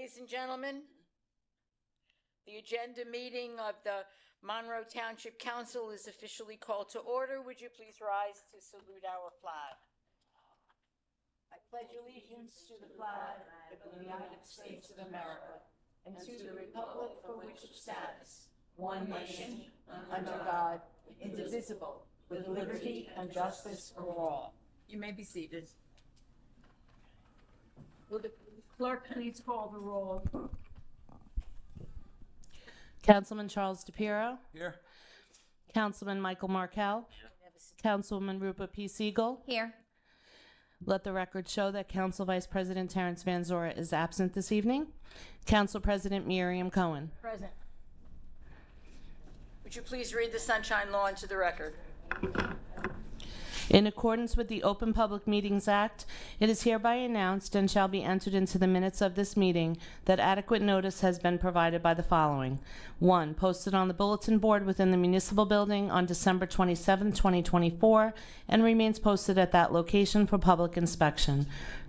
Ladies and gentlemen, the agenda meeting of the Monroe Township Council is officially called to order. Would you please rise to salute our flag? I pledge allegiance to the flag of the United States of America and to the republic for which it stands, one nation, under God, indivisible, with liberty and justice for all. You may be seated. Will the clerk please call the roll? Councilman Charles DePiero. Here. Councilman Michael Markell. Councilwoman Rupa P. Siegel. Here. Let the record show that Council Vice President Terrence Van Zora is absent this evening. Council President Miriam Cohen. Present. Would you please read the Sunshine Law into the record? In accordance with the Open Public Meetings Act, it is hereby announced and shall be entered into the minutes of this meeting that adequate notice has been provided by the following. 1. Posted on the bulletin board within the municipal building on December 27, 2024, and remains posted at that location for public inspection.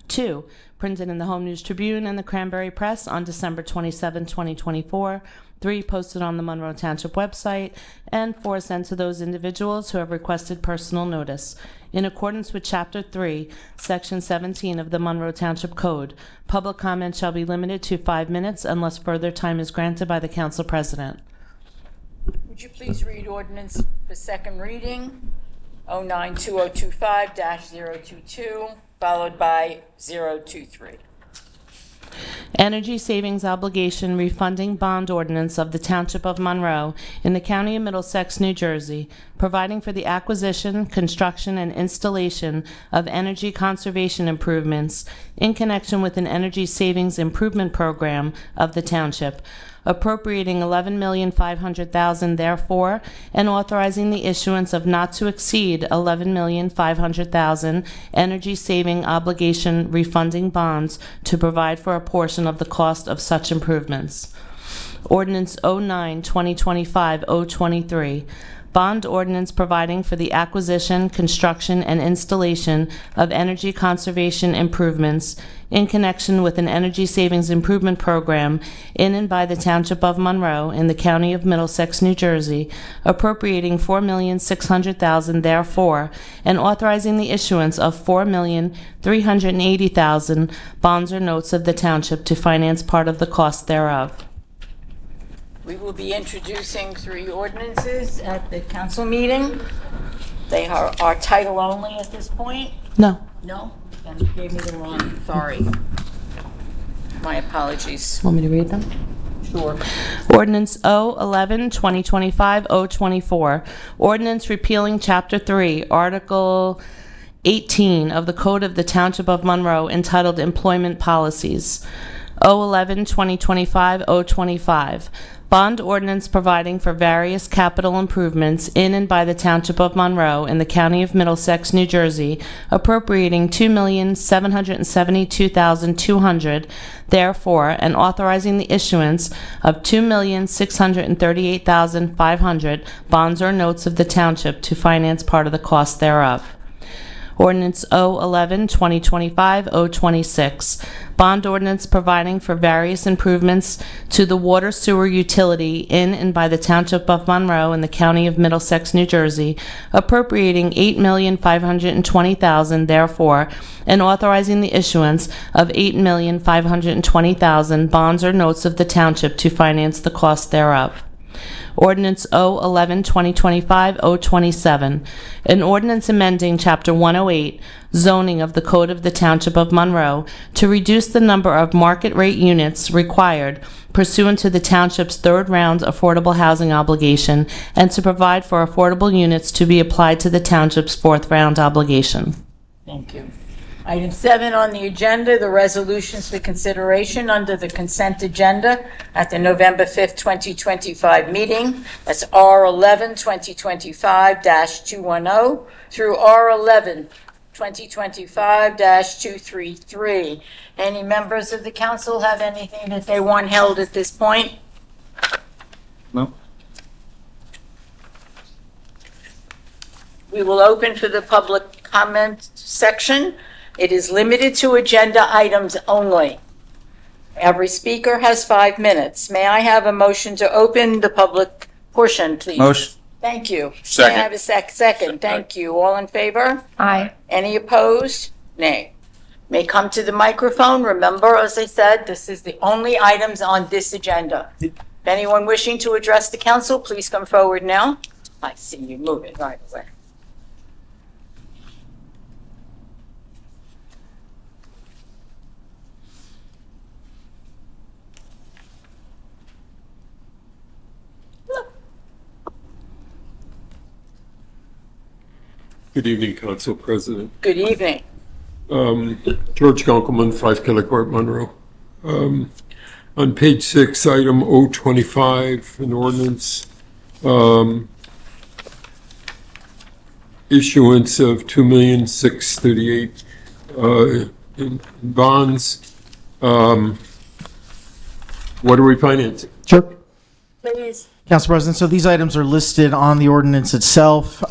2. Printed in the Home News Tribune and the Cranberry Press on December 27, 2024. 3. Posted on the Monroe Township website, and 4. Sent to those individuals who have requested personal notice. In accordance with Chapter 3, Section 17 of the Monroe Township Code, public comment shall be limited to 5 minutes unless further time is granted by the Council President. Would you please read ordinance for second reading, 092025-022, followed by 023. Energy Savings Obligation Refunding Bond Ordinance of the Township of Monroe in the County of Middlesex, New Jersey, providing for the acquisition, construction, and installation of energy conservation improvements in connection with an energy savings improvement program of the township, appropriating $11,500,000 therefore, and authorizing the issuance of not to exceed $11,500,000 energy saving obligation refunding bonds to provide for a portion of the cost of such improvements. Ordinance 09-2025-023. Bond ordinance providing for the acquisition, construction, and installation of energy conservation improvements in connection with an energy savings improvement program in and by the Township of Monroe in the County of Middlesex, New Jersey, appropriating $4,600,000 therefore, and authorizing the issuance of $4,380,000 bonds or notes of the Township to finance part of the cost thereof. We will be introducing 3 ordinances at the council meeting. They are title only at this point. No. No? Then you gave me the wrong, sorry. My apologies. Want me to read them? Sure. Ordinance 011-2025-024. Ordinance repealing Chapter 3, Article 18 of the Code of the Township of Monroe entitled Employment Policies. 011-2025-025. Bond ordinance providing for various capital improvements in and by the Township of Monroe in the County of Middlesex, New Jersey, appropriating $2,772,200 therefore, and authorizing the issuance of $2,638,500 bonds or notes of the Township to finance part of the cost thereof. Ordinance 011-2025-026. Bond ordinance providing for various improvements to the water sewer utility in and by the Township of Monroe in the County of Middlesex, New Jersey, appropriating $8,520,000 therefore, and authorizing the issuance of $8,520,000 bonds or notes of the Township to finance the cost thereof. Ordinance 011-2025-027, an ordinance amending Chapter 108, zoning of the Code of the Township of Monroe to reduce the number of market rate units required pursuant to the Township's third round affordable housing obligation and to provide for affordable units to be applied to the Township's fourth round obligation. Thank you. Item 7 on the agenda, the resolutions for consideration under the consent agenda at the November 5th, 2025 meeting. That's R11-2025-210 through R11-2025-233. Any members of the council have anything that they want held at this point? No. We will open for the public comment section. It is limited to agenda items only. Every speaker has 5 minutes. May I have a motion to open the public portion, please? Motion. Thank you. Second. May I have a second? Thank you. All in favor? Aye. Any opposed? Nay. May come to the microphone. Remember, as I said, this is the only items on this agenda. If anyone wishing to address the council, please come forward now. I see you moving right away. Good evening, Council President. Good evening. George Gunkelman, 5 Kellycourt, Monroe. On page 6, item 025, an ordinance, issuance of $2,638,000 in bonds. What are we financing? Sure. Please. Council President, so these items are listed on the ordinance itself.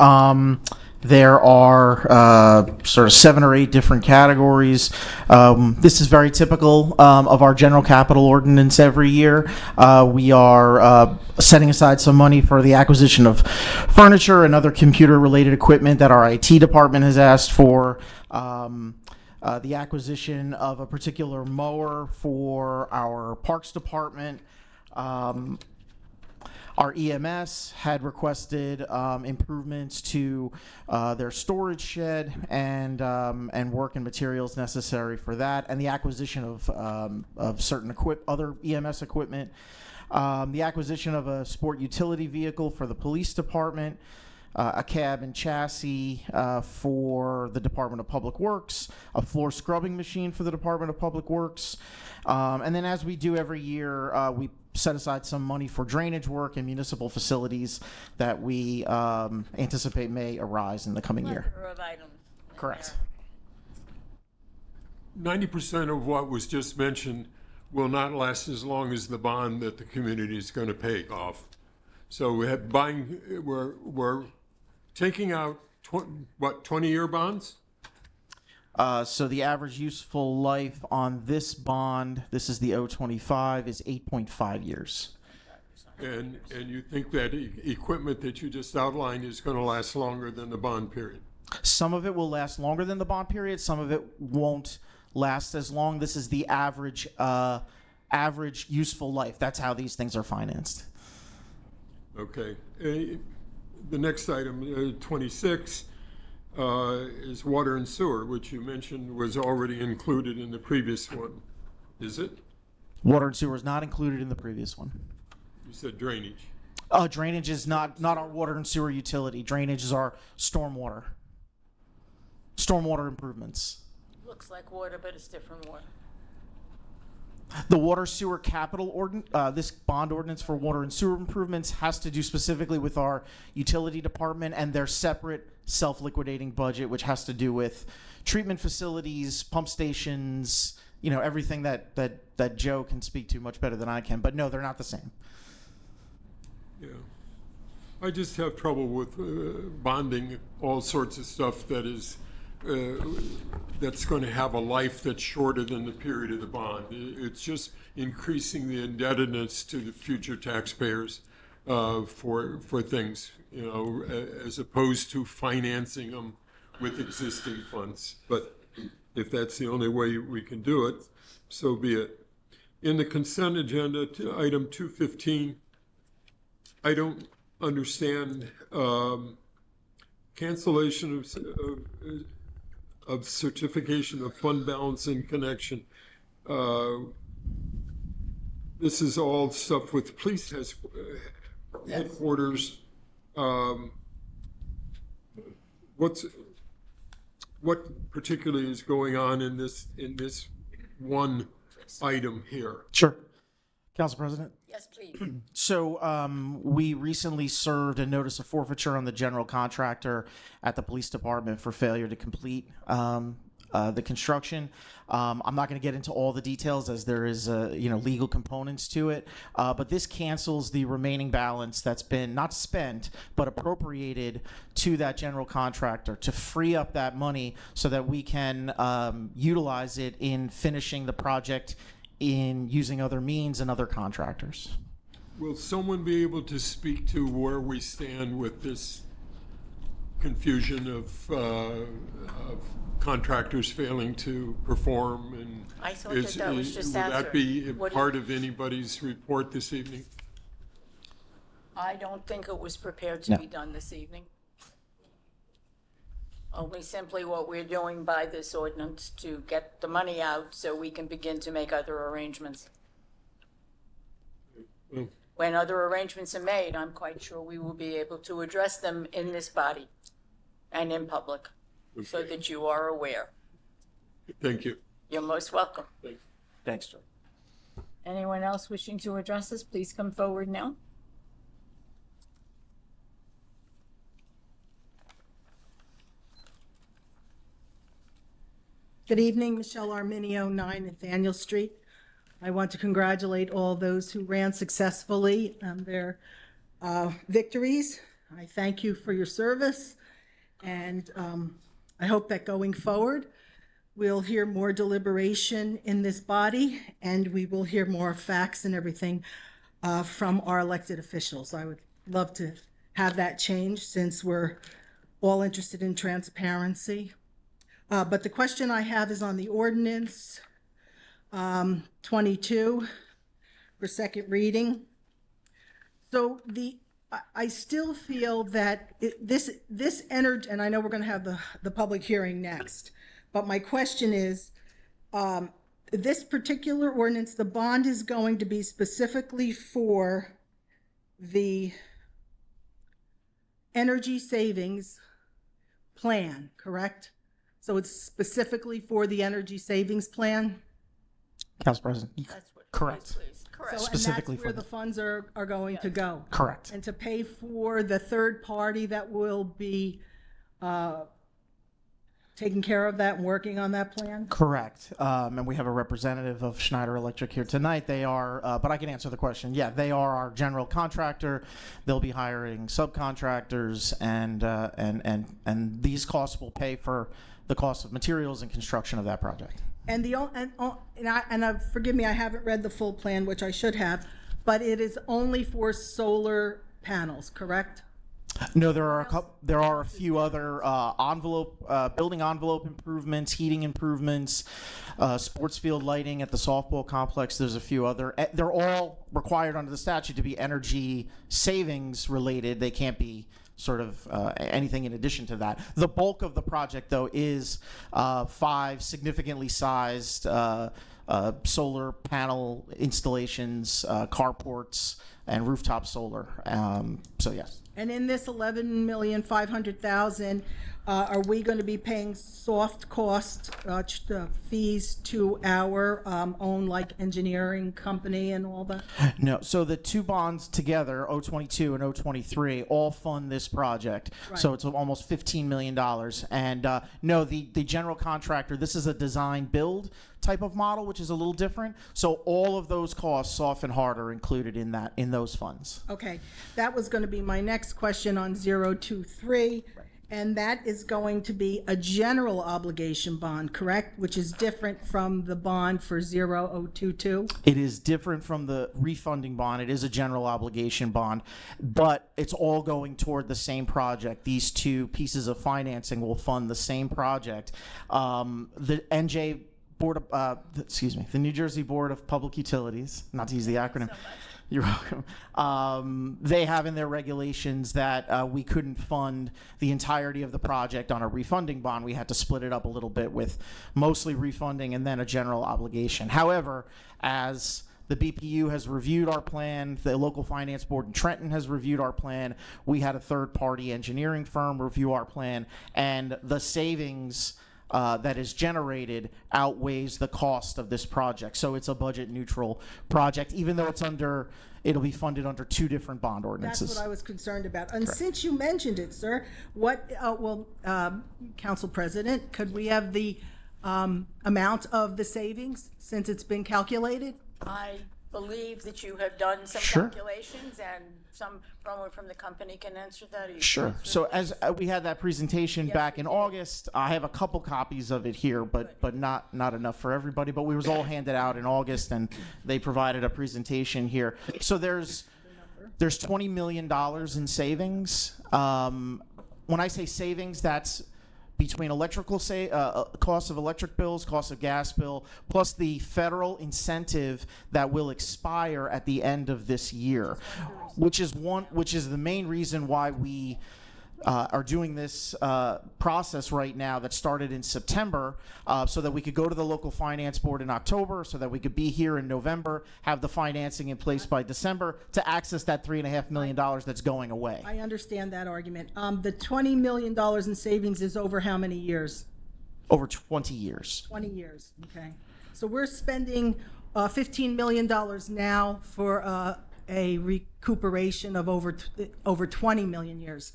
There are sort of 7 or 8 different categories. This is very typical of our general capital ordinance every year. We are setting aside some money for the acquisition of furniture and other computer-related equipment that our IT department has asked for. The acquisition of a particular mower for our Parks Department. Our EMS had requested improvements to their storage shed and work and materials necessary for that, and the acquisition of certain other EMS equipment. The acquisition of a sport utility vehicle for the police department, a cab and chassis for the Department of Public Works, a floor scrubbing machine for the Department of Public Works, and then as we do every year, we set aside some money for drainage work in municipal facilities that we anticipate may arise in the coming year. Plethora of items in Correct. there. 90% of what was just mentioned will not last as long as the bond that the community is going to pay off. So we're taking out 20-year bonds? So the average useful life on this bond, this is the 025, is 8.5 years. And you think that equipment that you just outlined is going to last longer than the bond period? Some of it will last longer than the bond period. Some of it won't last as long. This is the average useful life. That's how these things are financed. Okay. The next item, 26, is water and sewer, which you mentioned was already included in the previous one. Is it? Water and sewer is not included in the previous one. You said drainage. Drainage is not our water and sewer utility. Drainage is our stormwater improvements. Looks like water, but it's different water. The water sewer capital ordinance, this bond ordinance for water and sewer improvements has to do specifically with our utility department and their separate self-liquidating budget, which has to do with treatment facilities, pump stations, everything that Joe can speak to much better than I can. But no, they're not the same. Yeah. I just have trouble with bonding all sorts of stuff that is that's going to have a life that's shorter than the period of the bond. It's just increasing the indebtedness to the future taxpayers for things, as opposed to financing them with existing funds. But if that's the only way we can do it, so be it. In the consent agenda, to item 215, I don't understand cancellation of certification of fund balance in connection. This is all stuff with police headquarters. What particularly is going on in this one item here? Sure. Council President. Yes, please. So we recently served a notice of forfeiture on the general contractor at the police department for failure to complete the construction. I'm not going to get into all the details as there is legal components to it, but this cancels the remaining balance that's been not spent but appropriated to that general contractor to free up that money so that we can utilize it in finishing the project in using other means and other contractors. Will someone be able to speak to where we stand with this confusion of contractors failing to perform? And I thought that was just would that answered. be What do part of anybody's report this evening? I don't think it was prepared to No. be done this evening. Only simply what we're doing by this ordinance to get the money out so we can begin to make other arrangements. Well, When other arrangements are made, I'm quite sure we will be able to address them in this body and in public, so okay. that you are aware. Thank you. You're most welcome. Thanks. Thanks, Joe. Anyone else wishing to address us, please come forward now. Good evening, Michelle Arminio, 9 Nathaniel Street. I want to congratulate all those who ran successfully on their victories. I thank you for your service, and I hope that going forward, we'll hear more deliberation in this body, and we will hear more facts and everything from our elected officials. I would love to have that change, since we're all interested in transparency. But the question I have is on the ordinance 22 for second reading. So I still feel that this entered, and I know we're going to have the public hearing next, but my question is, this particular ordinance, the bond is going to be specifically for the energy savings plan, correct? So it's specifically for the energy savings plan? Council President. That's what. Correct. Please, correct. So, Specifically and that's for where the funds are going to go? Correct. And to pay for the third party that will be taking care of that and working on that plan? Correct. And we have a representative of Schneider Electric here tonight. They are, but I can answer the question. Yeah, they are our general contractor. They'll be hiring subcontractors, and these costs will pay for the cost of materials and construction of that project. And forgive me, I haven't read the full plan, which I should have, but it is only for solar panels, correct? No, there are a few other building envelope improvements, heating improvements, sports field lighting at the softball complex. There's a few other. They're all required under the statute to be energy savings related. They can't be sort of anything in addition to that. The bulk of the project, though, is 5 significantly sized solar panel installations, carports, and rooftop solar. So yes. And in this $11,500,000, are we going to be paying soft cost fees to our own, like, engineering company and all that? No. So the two bonds together, 022 and 023, all fund this project. Right. So it's almost $15 million. And no, the general contractor, this is a design build type of model, which is a little different. So all of those costs, soft and hard, are included in those funds. Okay, that was going to be my next question on 023. And that is going to be a general obligation bond, correct? Which is different from the bond for 022? It is different from the refunding bond. It is a general obligation bond, but it's all going toward the same project. These two pieces of financing will fund the same project. The NJ Board of, the New Jersey Board of Public Utilities, not to use the acronym. You're welcome. They have in their regulations that we couldn't fund the entirety of the project on a refunding bond. We had to split it up a little bit with mostly refunding and then a general obligation. However, as the BPU has reviewed our plan, the local finance board in Trenton has reviewed our plan, we had a third-party engineering firm review our plan, and the savings that is generated outweighs the cost of this project. So it's a budget neutral project, even though it'll be funded under 2 different bond ordinances. That's what I was concerned about. And since you mentioned it, sir, Council President, could we have the amount of the savings, since it's been calculated? I believe that you have done some Sure. calculations, and someone from the company can answer that? Or you can Sure. answer So it? as we had that presentation back we in did. August, I have a couple copies of it here, but not enough for everybody. But we was all handed out in August, and they provided a presentation here. So there's $20 million in savings. When I say savings, that's between electrical cost of electric bills, cost of gas bill, plus the federal incentive that will expire at the end of this year, which is the main reason why we are doing this process right now that started in September, so that we could go to the local finance board in October, so that we could be here in November, have the financing in place by December to access that $3.5 million that's going away. I understand that argument. The $20 million in savings is over how many years? Over 20 years. 20 years, okay. So we're spending $15 million now for a recuperation of over 20 million years.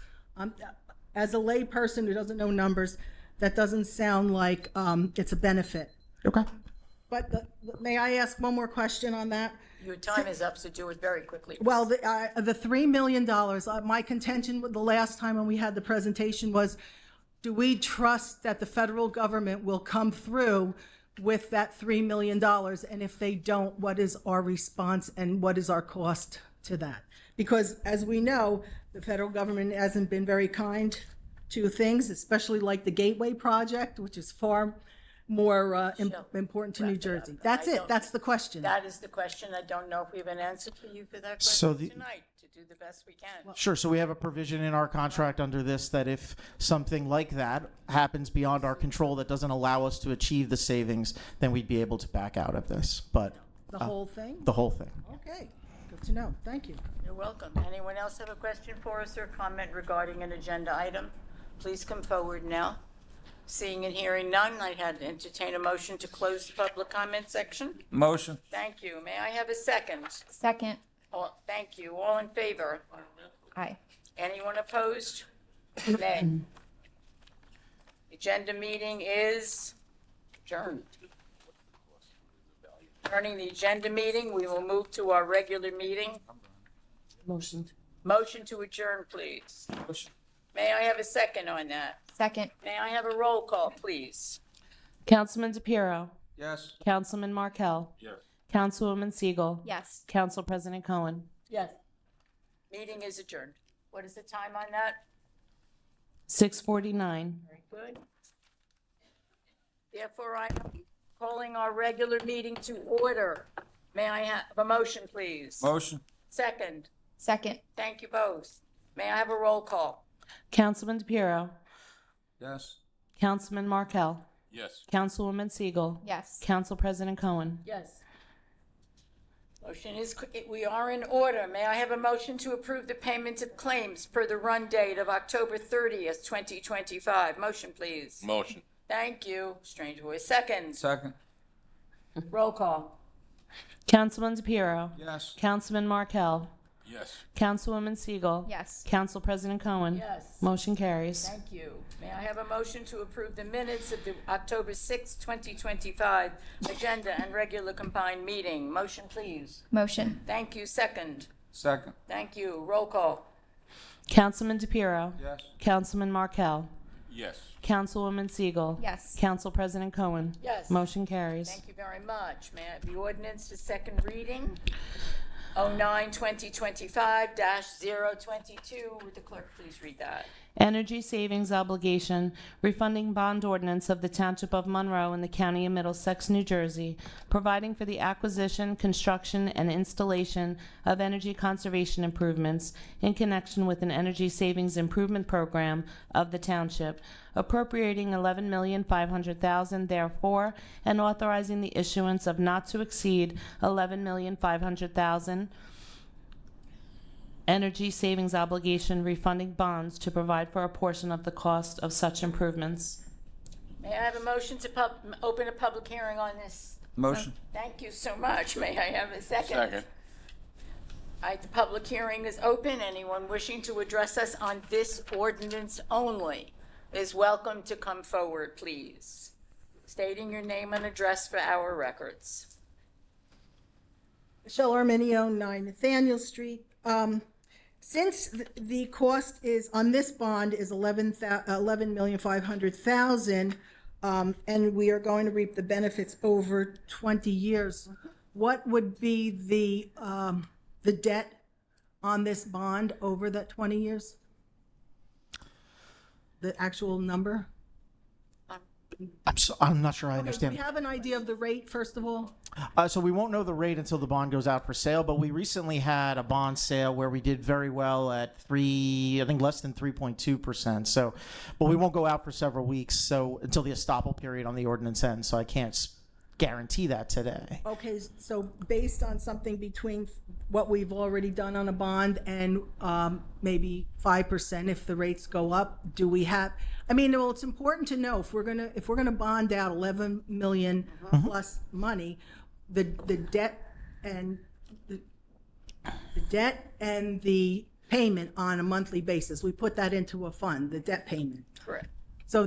As a layperson who doesn't know numbers, that doesn't sound like it's a benefit. Okay. But may I ask one more question on that? Your time is up, so do it very quickly. Well, the $3 million, my contention with the last time when we had the presentation was, do we trust that the federal government will come through with that $3 million? And if they don't, what is our response and what is our cost to that? Because as we know, the federal government hasn't been very kind to things, especially like the Gateway Project, which is far more important to New Jersey. That's it. That's the question. That is the question. I don't know if we have an answer for you for that So question tonight, to do the best we can. Sure. So we have a provision in our contract under this that if something like that happens beyond our control that doesn't allow us to achieve the savings, then we'd be able to back out of this. But The whole thing? the whole thing. Okay, good to know. Thank you. You're welcome. Anyone else have a question for us or comment regarding an agenda item? Please come forward now. Seeing and hearing none, I'd have to entertain a motion to close the public comment section. Motion. Thank you. May I have a second? Second. Thank you. All in favor? Aye. Anyone opposed? Nay. Agenda meeting is adjourned. Adjourning the agenda meeting, we will move to our regular meeting. Motion to adjourn, please. May I have a second on that? Second. May I have a roll call, please? Councilman DePiero, Yes. Councilman Markel, Yes. Councilwoman Siegel, Yes. Council President Cohen. Yes. Meeting is adjourned. What is the time on that? 6:49. Very good. Therefore, I'm calling our regular meeting to order. May I have a motion, please? Motion. Second. Second. Thank you both. May I have a roll call? Councilman DePiero, Yes. Councilman Markel, Yes. Councilwoman Siegel, Yes. Council President Cohen. Yes. Motion is, we are in order. May I have a motion to approve the payment of claims per the run date of October 30th, 2025? Motion, please. Motion. Thank you. Strange voice. Second. Second. Roll call. Councilman DePiero, Yes. Councilman Markel, Yes. Councilwoman Siegel, Yes. Council President Cohen. Yes. Motion carries. Thank you. May I have a motion to approve the minutes of the October 6th, 2025 agenda and regular combined meeting? Motion, please. Motion. Thank you. Second. Second. Thank you. Roll call. Councilman DePiero, Yes. Councilman Markel, Yes. Councilwoman Siegel, Yes. Council President Cohen. Yes. Motion carries. Thank you very much. May I have the ordinance to second reading? 09-2025-022. Would the clerk please read that? Energy Savings Obligation Refunding Bond Ordinance of the Township of Monroe in the County of Middlesex, New Jersey, providing for the acquisition, construction, and installation of energy conservation improvements in connection with an energy savings improvement program of the township, appropriating $11,500,000 therefore, and authorizing the issuance of not to exceed $11,500,000 energy savings obligation refunding bonds to provide for a portion of the cost of such improvements. May I have a motion to open a public hearing on this? Motion. Thank you so much. May I have a second? Second. The public hearing is open. Anyone wishing to address us on this ordinance only is welcome to come forward, please, stating your name and address for our records. Michelle Arminio, 9 Nathaniel Street. Since the cost is, on this bond is 11,500,000, and we are going to reap the benefits over 20 years, what would be the debt on this bond over that 20 years? The actual number? I'm not sure I Okay, do understand. we have an idea of the rate, first of all? So we won't know the rate until the bond goes out for sale, but we recently had a bond sale where we did very well at I think less than 3.2%. So, but we won't go out for several weeks, so until the estoppel period on the ordinance ends. So I can't guarantee that today. Okay, so based on something between what we've already done on a bond and maybe 5% if the rates go up, do we have, I mean, well, it's important to know if we're gonna bond out 11 million plus money, the debt and the debt and the payment on a monthly basis, we put that into a fund, the debt payment. Correct. So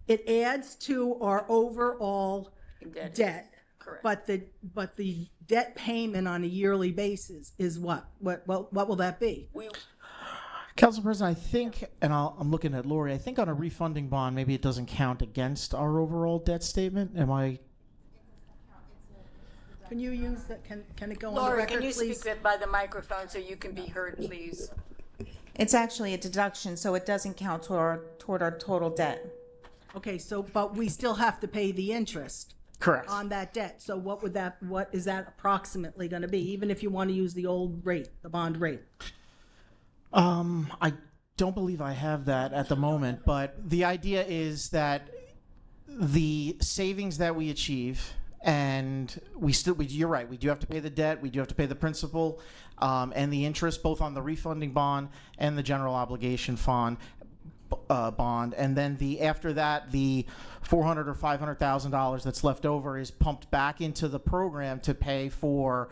it adds to our overall Indebted. debt. Correct. But the debt payment on a yearly basis is what? What will that be? Council President, I think, and I'm looking at Lori, I think on a refunding bond, maybe it doesn't count against our overall debt statement. Am I? Can you use that, can it go on the Laura, record, can you please? speak by the microphone so you can be heard, please? It's actually a deduction, so it doesn't count toward our total debt. Okay, so, but we still have to pay the interest Correct. on that debt. So what is that approximately gonna be, even if you want to use the old rate, the bond rate? I don't believe I have that at the moment, but the idea is that the savings that we achieve, and you're right, we do have to pay the debt, we do have to pay the principal, and the interest, both on the refunding bond and the general obligation bond, and then after that, the $400,000 or $500,000 that's left over is pumped back into the program to pay for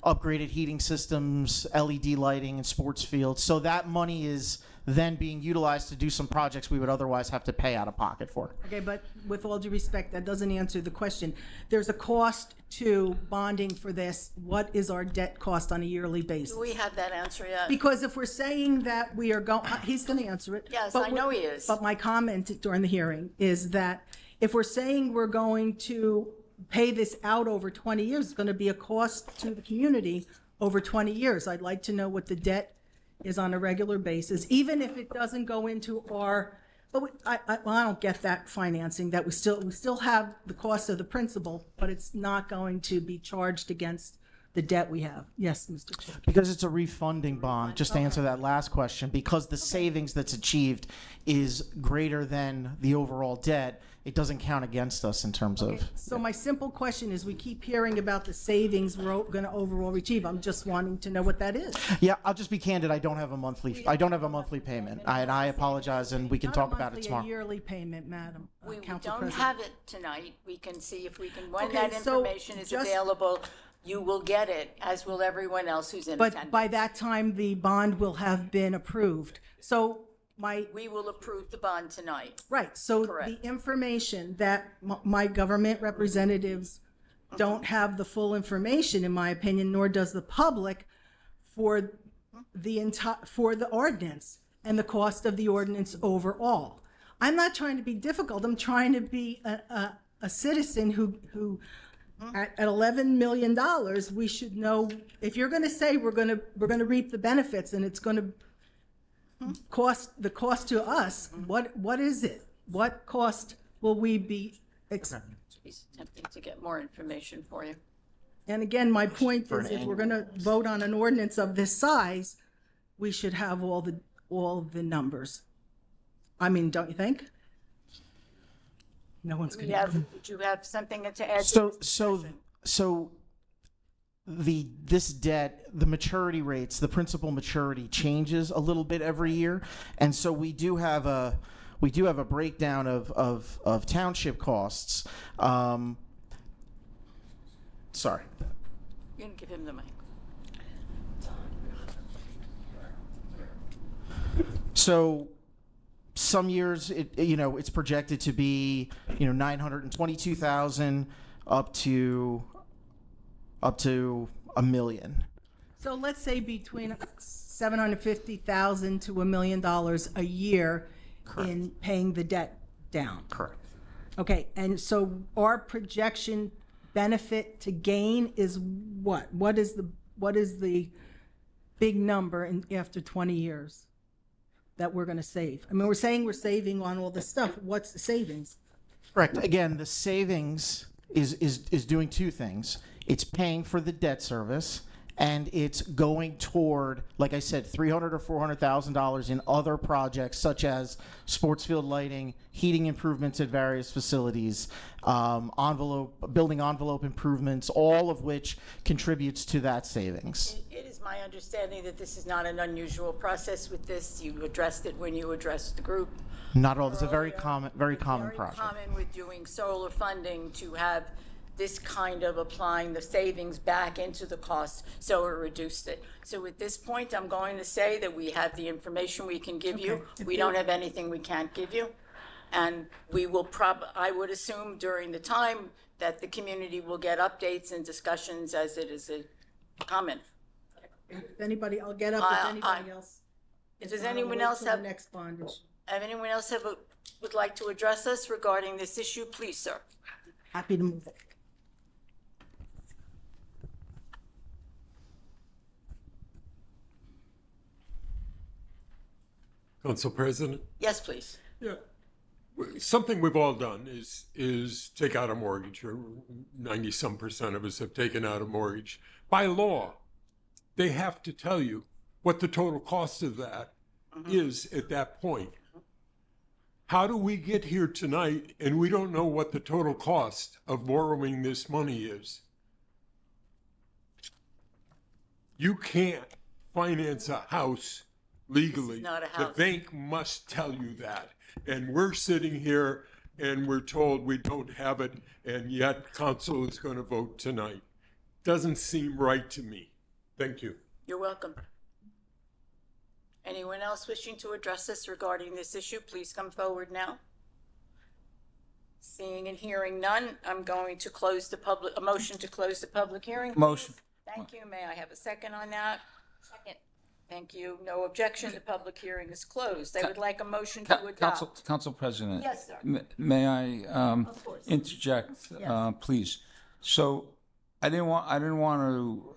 upgraded heating systems, LED lighting, and sports fields. So that money is then being utilized to do some projects we would otherwise have to pay out of pocket for. Okay, but with all due respect, that doesn't answer the question. There's a cost to bonding for this. What is our debt cost on a yearly basis? Do we have that answer yet? Because if we're saying that we are going, he's going to answer it. Yes, But I know he is. But my comment during the hearing is that if we're saying we're going to pay this out over 20 years, it's going to be a cost to the community over 20 years. I'd like to know what the debt is on a regular basis, even if it doesn't go into our, but I don't get that financing, that we still have the cost of the principal, but it's not going to be charged against the debt we have. Yes, Mr. Chair. Because it's a refunding bond, just to answer that last question, because the savings that's achieved is greater than the overall debt, it doesn't count against us in terms of. So my simple question is, we keep hearing about the savings we're going to overall achieve. I'm just wanting to know what that is. Yeah, I'll just be candid. I don't have a monthly payment, and I apologize, and we can talk about it Not a tomorrow. monthly, a yearly payment, Madam We Council don't President. have it tonight. We can see if we can, when Okay, that so information is just- available, you will get it, as will everyone else who's in But attendance. by that time, the bond will have been approved. So We will approve the bond tonight. right, so Correct. the information that my government representatives don't have the full information, in my opinion, nor does the public, for the ordinance and the cost of the ordinance overall. I'm not trying to be difficult. I'm trying to be a citizen who at $11 million, we should know, if you're going to say we're going to reap the benefits and it's going to cost to us, what is it? What cost will we be? He's attempting to get more information for you. And again, my point is, if we're going to vote on an ordinance of this size, we should have all the numbers. I mean, don't you think? No one's going to. Did you have something to add? So this debt, the maturity rates, the principal maturity changes a little bit every year, and so we do have a breakdown of township costs. Sorry. You can give him the mic. So some years it's projected to be 922,000 up to $1 million. So let's say between $750,000 to $1 million a year in paying the debt down. Correct. Okay, and so our projection benefit to gain is what? What is the big number after 20 years that we're going to save? I mean, we're saying we're saving on all this stuff. What's the savings? Correct. Again, the savings is doing two things. It's paying for the debt service, and it's going toward, like I said, $300,000 or $400,000 in other projects such as sports field lighting, heating improvements at various facilities, building envelope improvements, all of which contributes to that savings. It is my understanding that this is not an unusual process with this. You addressed it when you addressed the group. Not at all. It's a very earlier. common project. Very common with doing solar funding to have this kind of applying the savings back into the cost, so it reduced it. So at this point, I'm going to say that we have the information we can give you. We don't have anything we can't give you. And we will I would assume during the time that the community will get updates and discussions as it is a comment. If anybody, I'll get up if anybody else. Does anyone else have, the next bond issue? anyone else would like to address us regarding this issue? Please, sir. Happy to move it. Council President? Yes, please. Yeah. Something we've all done is take out a mortgage, or 90-some% of us have taken out a mortgage. By law, they have to tell you what the total cost of that is at that point. How do we get here tonight and we don't know what the total cost of borrowing this money is? You can't finance a house legally. This is not a house. The bank must tell you that. And we're sitting here and we're told we don't have it, and yet council is going to vote tonight. Doesn't seem right to me. Thank you. You're welcome. Anyone else wishing to address us regarding this issue, please come forward now. Seeing and hearing none, I'm going to close a motion to close the public hearing. Please. Motion. Thank you. May I have a second on that? Second. Thank you. No objection. The public hearing is closed. I would like a motion to adopt. Council President. Yes, sir. May I Of course. interject, Yes. please? So I didn't want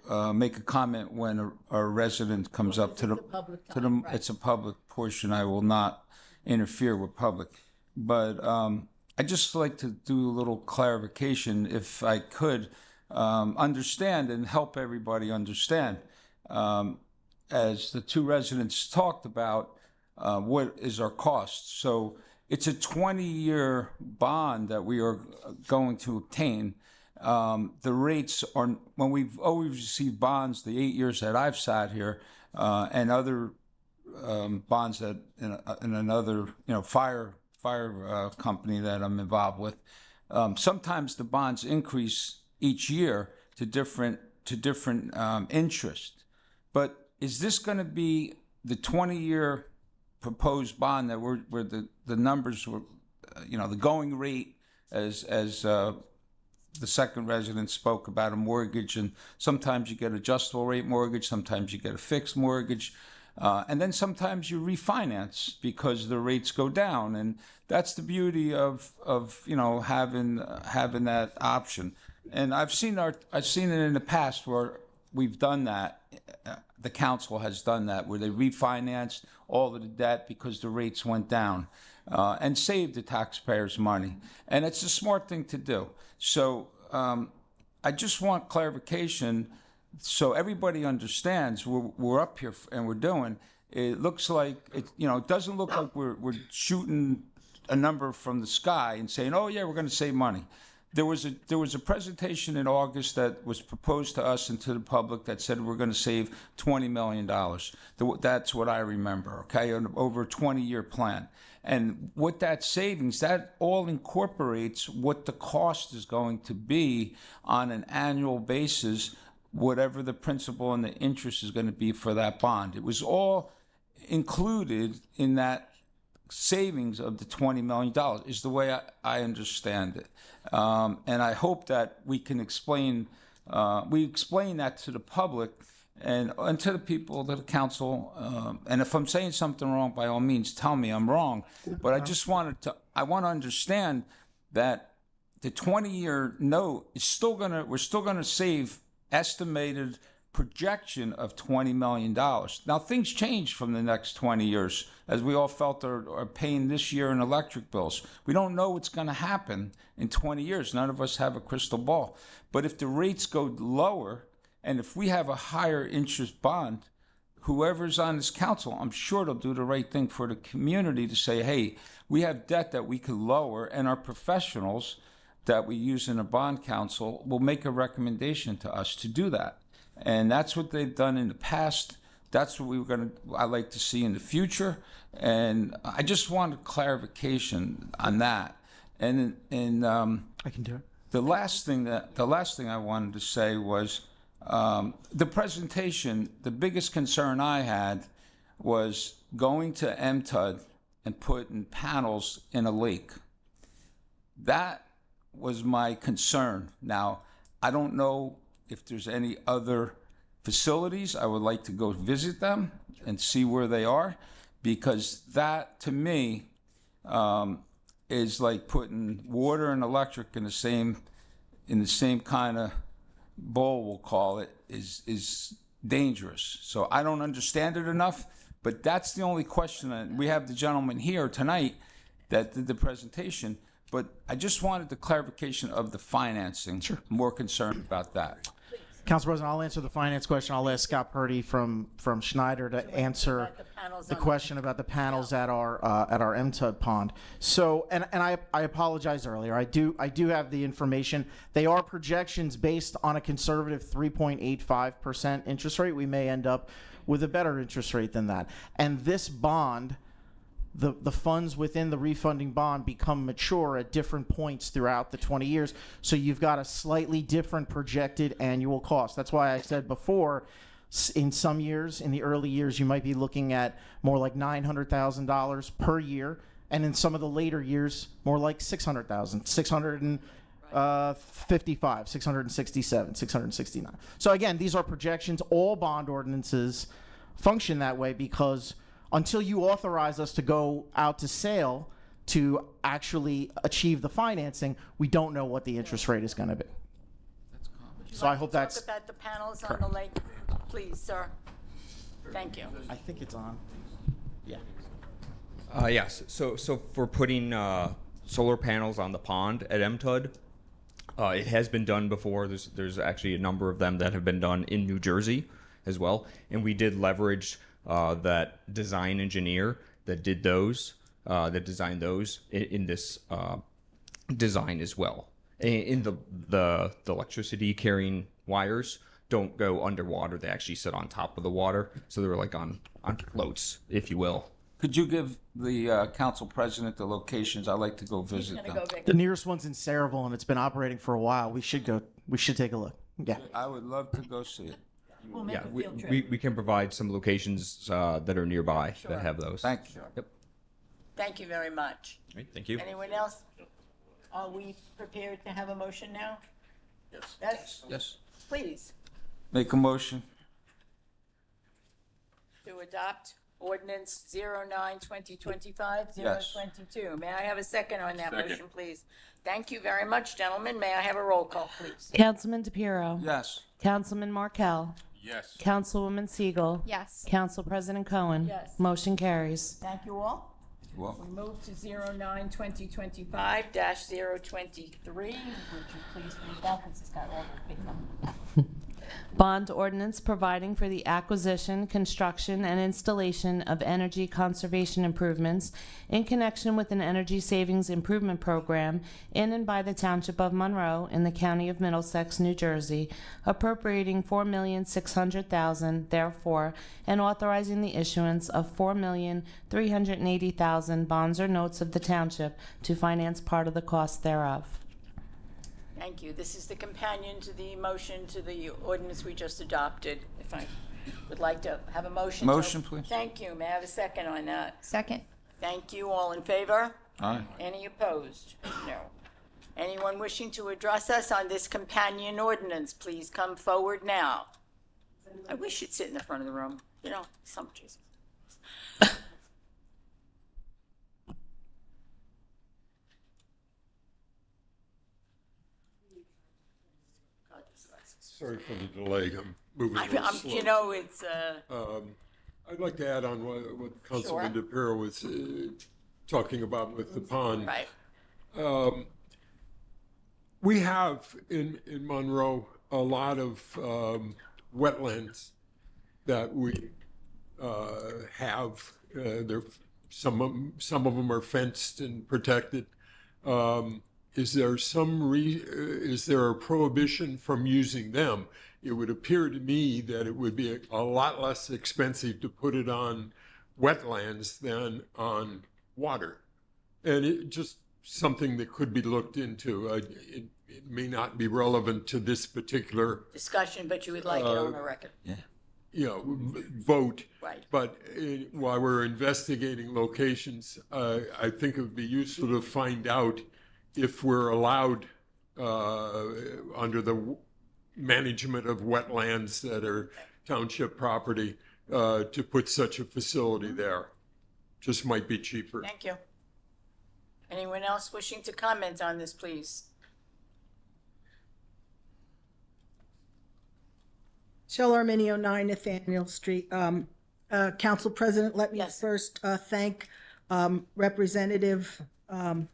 to make a comment when a resident comes up to the public to the. time, right. It's a public portion. I will not interfere with public, but I just like to do a little clarification, if I could, understand and help everybody understand. As the two residents talked about, what is our cost. So it's a 20-year bond that we are going to obtain. The rates are, when we've always received bonds, the 8 years that I've sat here, and other bonds that in another, fire company that I'm involved with, sometimes the bonds increase each year to different interest. But is this going to be the 20-year proposed bond that where the numbers were, the going rate as the second resident spoke about a mortgage, and sometimes you get adjustable rate mortgage, sometimes you get a fixed mortgage, and then sometimes you refinance because the rates go down, and that's the beauty of having that option. And I've seen it in the past where we've done that. The council has done that, where they refinanced all of the debt because the rates went down, and saved the taxpayers money. And it's a smart thing to do. So I just want clarification so everybody understands we're up here and we're doing. It looks like it doesn't look like we're shooting a number from the sky and saying, oh yeah, we're going to save money. There was a presentation in August that was proposed to us and to the public that said we're going to save $20 million. That's what I remember, okay, over a 20-year plan. And what that savings, that all incorporates what the cost is going to be on an annual basis, whatever the principal and the interest is going to be for that bond. It was all included in that savings of the $20 million is the way I understand it. And I hope that we can explain We explain that to the public and to the people, to the council. And if I'm saying something wrong, by all means, tell me I'm wrong. But I want to understand that the 20-year note is we're still gonna save estimated projection of $20 million. Now, things change from the next 20 years, as we all felt are paying this year in electric bills. We don't know what's going to happen in 20 years. None of us have a crystal ball. But if the rates go lower, and if we have a higher interest bond, whoever's on this council, I'm sure they'll do the right thing for the community to say, hey, we have debt that we could lower, and our professionals that we use in a bond council will make a recommendation to us to do that. And that's what they've done in the past. That's what I like to see in the future. And I just wanted clarification on that. And I can do it. the last thing I wanted to say was the presentation. The biggest concern I had was going to MTUD and putting panels in a lake. That was my concern. Now, I don't know if there's any other facilities. I would like to go visit them and see where they are, because that, to me, is like putting water and electric in the same kind of bowl, we'll call it, is dangerous. So I don't understand it enough, but that's the only question. And we have the gentleman here tonight that did the presentation, but I just wanted the clarification of the financing. Sure. More concerned about that. Council President, I'll answer the finance question. I'll ask Scott Purdy from Schneider to answer the question about the panels at our MTUD pond. So, and I apologize earlier. I do have the information. They are projections based on a conservative 3.85% interest rate. We may end up with a better interest rate than that. And this bond, the funds within the refunding bond become mature at different points throughout the 20 years. So you've got a slightly different projected annual cost. That's why I said before, in some years, in the early years, you might be looking at more like $900,000 per year. And in some of the later years, more like $600,000, $655, $667, $669. So again, these are projections. All bond ordinances function that way because until you authorize us to go out to sale to actually achieve the financing, we don't know what the interest rate is going to be. So I hope that's... Talk about the panels on the lake, please, sir. Thank you. I think it's on. Yeah. Yes. So for putting solar panels on the pond at MTUD, it has been done before. There's actually a number of them that have been done in New Jersey as well, and we did leverage that design engineer that did those, that designed those in this design as well. In the electricity carrying wires don't go underwater; they actually sit on top of the water, so they're like on floats, if you will. Could you give the council president the locations? I'd like to go visit them. The nearest one's in Saraville, and it's been operating for a while. We should go. We should take a look. Yeah. I would love to go see it. We'll make Yeah, a field trip. we can provide some locations that are nearby that have those. Thank you. Yep. Thank you very much. All right, thank you. Anyone else? Are we prepared to have a motion now? Yes. Yes. Please, Make a motion. to adopt ordinance 09-2025, Yes. 022. May I have a second on that motion, please? Thank you very much, gentlemen. May I have a roll call, please? Councilman DePiero. Yes. Councilman Markel. Yes. Councilwoman Siegel. Yes. Council President Cohen. Yes. Motion carries. Thank you all. Well, We move to 09-2025-023. Would you please read that, because it's got all the big numbers. Bond ordinance providing for the acquisition, construction, and installation of energy conservation improvements in connection with an energy savings improvement program in and by the Township of Monroe in the County of Middlesex, New Jersey, appropriating $4,600,000 therefore, and authorizing the issuance of $4,380,000 bonds or notes of the Township to finance part of the cost thereof. Thank you. This is the companion to the motion to the ordinance we just adopted. If I would like to have a motion. Motion, please. Thank you. May I have a second on that? Second. Thank you. All in favor? Aye. Any opposed? No. Anyone wishing to address us on this companion ordinance, please come forward now. I wish you'd sit in the front of the room, you know, some Jesus. Sorry for the delay, I'm moving a little slow. You know, it's, I'd like to add on what Councilman DePiero was talking about with the pond. right. We have in Monroe a lot of wetlands that we have. Some of them are fenced and protected. Is there a prohibition from using them? It would appear to me that it would be a lot less expensive to put it on wetlands than on water. And it just something that could be looked into. It may not be relevant to this particular Discussion, but you would like it on the record. Vote. Right. But while we're investigating locations, I think it would be useful to find out if we're allowed under the management of wetlands that are township property to put such a facility there. Just might be cheaper. Thank you. Anyone else wishing to comment on this, please? Shell Arminio, 9 Nathaniel Street. Council President, let me Yes. first thank Representative and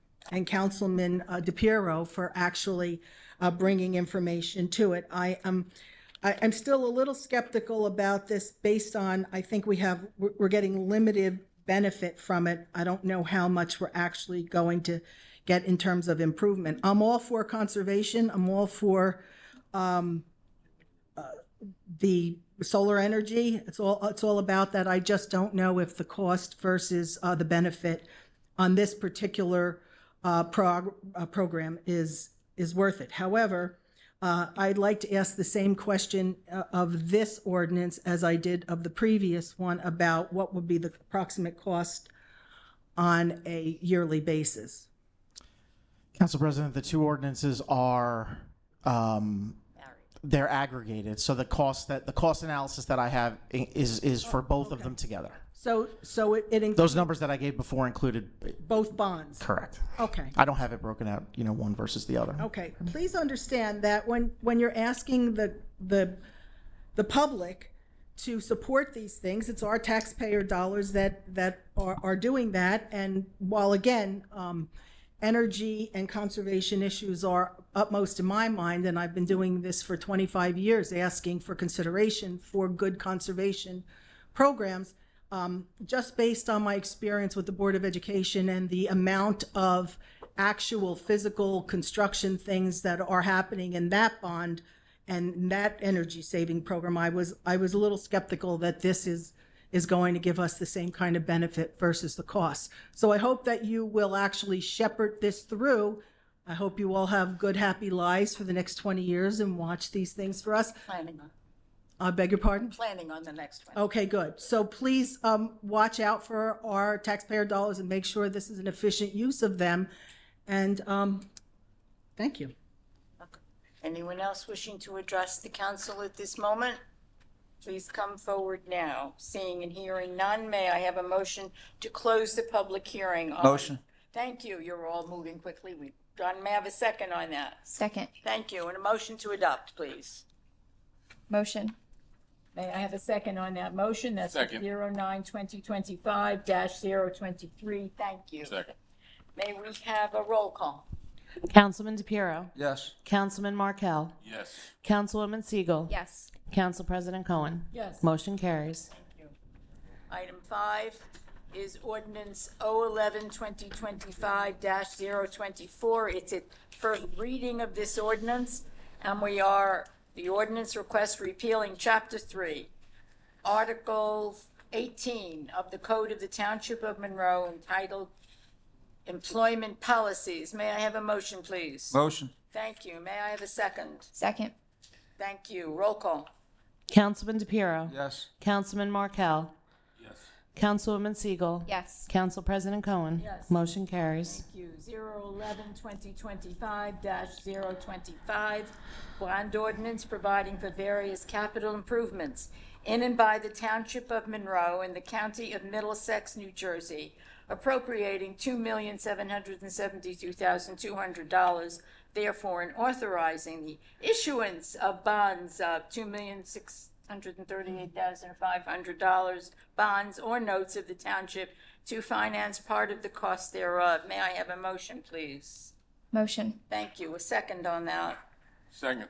Councilman DePiero for actually bringing information to it. I'm still a little skeptical about this based on, I think we're getting limited benefit from it. I don't know how much we're actually going to get in terms of improvement. I'm all for conservation. I'm all for the solar energy. It's all about that. I just don't know if the cost versus the benefit on this particular program is worth it. However, I'd like to ask the same question of this ordinance as I did of the previous one about what would be the approximate cost on a yearly basis. Council President, the two ordinances are they're aggregated. So the cost analysis that I have is for both of them together. So it includes Those numbers that I gave before included both bonds? correct. Okay. I don't have it broken out, one versus the other. Okay, please understand that when you're asking the public to support these things, it's our taxpayer dollars that are doing that. And while again, energy and conservation issues are upmost in my mind, and I've been doing this for 25 years, asking for consideration for good conservation programs, just based on my experience with the Board of Education and the amount of actual physical construction things that are happening in that bond and that energy saving program, I was a little skeptical that this is going to give us the same kind of benefit versus the cost. So I hope that you will actually shepherd this through. I hope you all have good, happy lives for the next 20 years and watch these things for us. Planning on. I beg your pardon? Planning on the next one. Okay, good. So please watch out for our taxpayer dollars and make sure this is an efficient use of them. And thank you. Okay. Anyone else wishing to address the council at this moment? Please come forward now. Seeing and hearing none, may I have a motion to close the public hearing? Motion. Thank you. You're all moving quickly. May I have a second on that? Second. Thank you. And a motion to adopt, please. Motion. May I have a second on that motion? That's Second. 09-2025-023. Thank you. Second. May we have a roll call? Councilman DePiero. Yes. Councilman Markel. Yes. Councilwoman Siegel. Yes. Council President Cohen. Yes. Motion carries. Item 5 is ordinance 011-2025-024. It's a first reading of this ordinance, and the ordinance requests repealing Chapter 3, Article 18 of the Code of the Township of Monroe entitled Employment Policies. May I have a motion, please? Motion. Thank you. May I have a second? Second. Thank you. Roll call. Councilman DePiero. Yes. Councilman Markel. Yes. Councilwoman Siegel. Yes. Council President Cohen. Yes. Motion carries. Thank you. 011-2025-025, bond ordinance providing for various capital improvements in and by the Township of Monroe in the County of Middlesex, New Jersey, appropriating $2,772,200, therefore, and authorizing the issuance of bonds of $2,638,500, bonds or notes of the township to finance part of the cost thereof. May I have a motion, please? Motion. Thank you. A second on that. Second.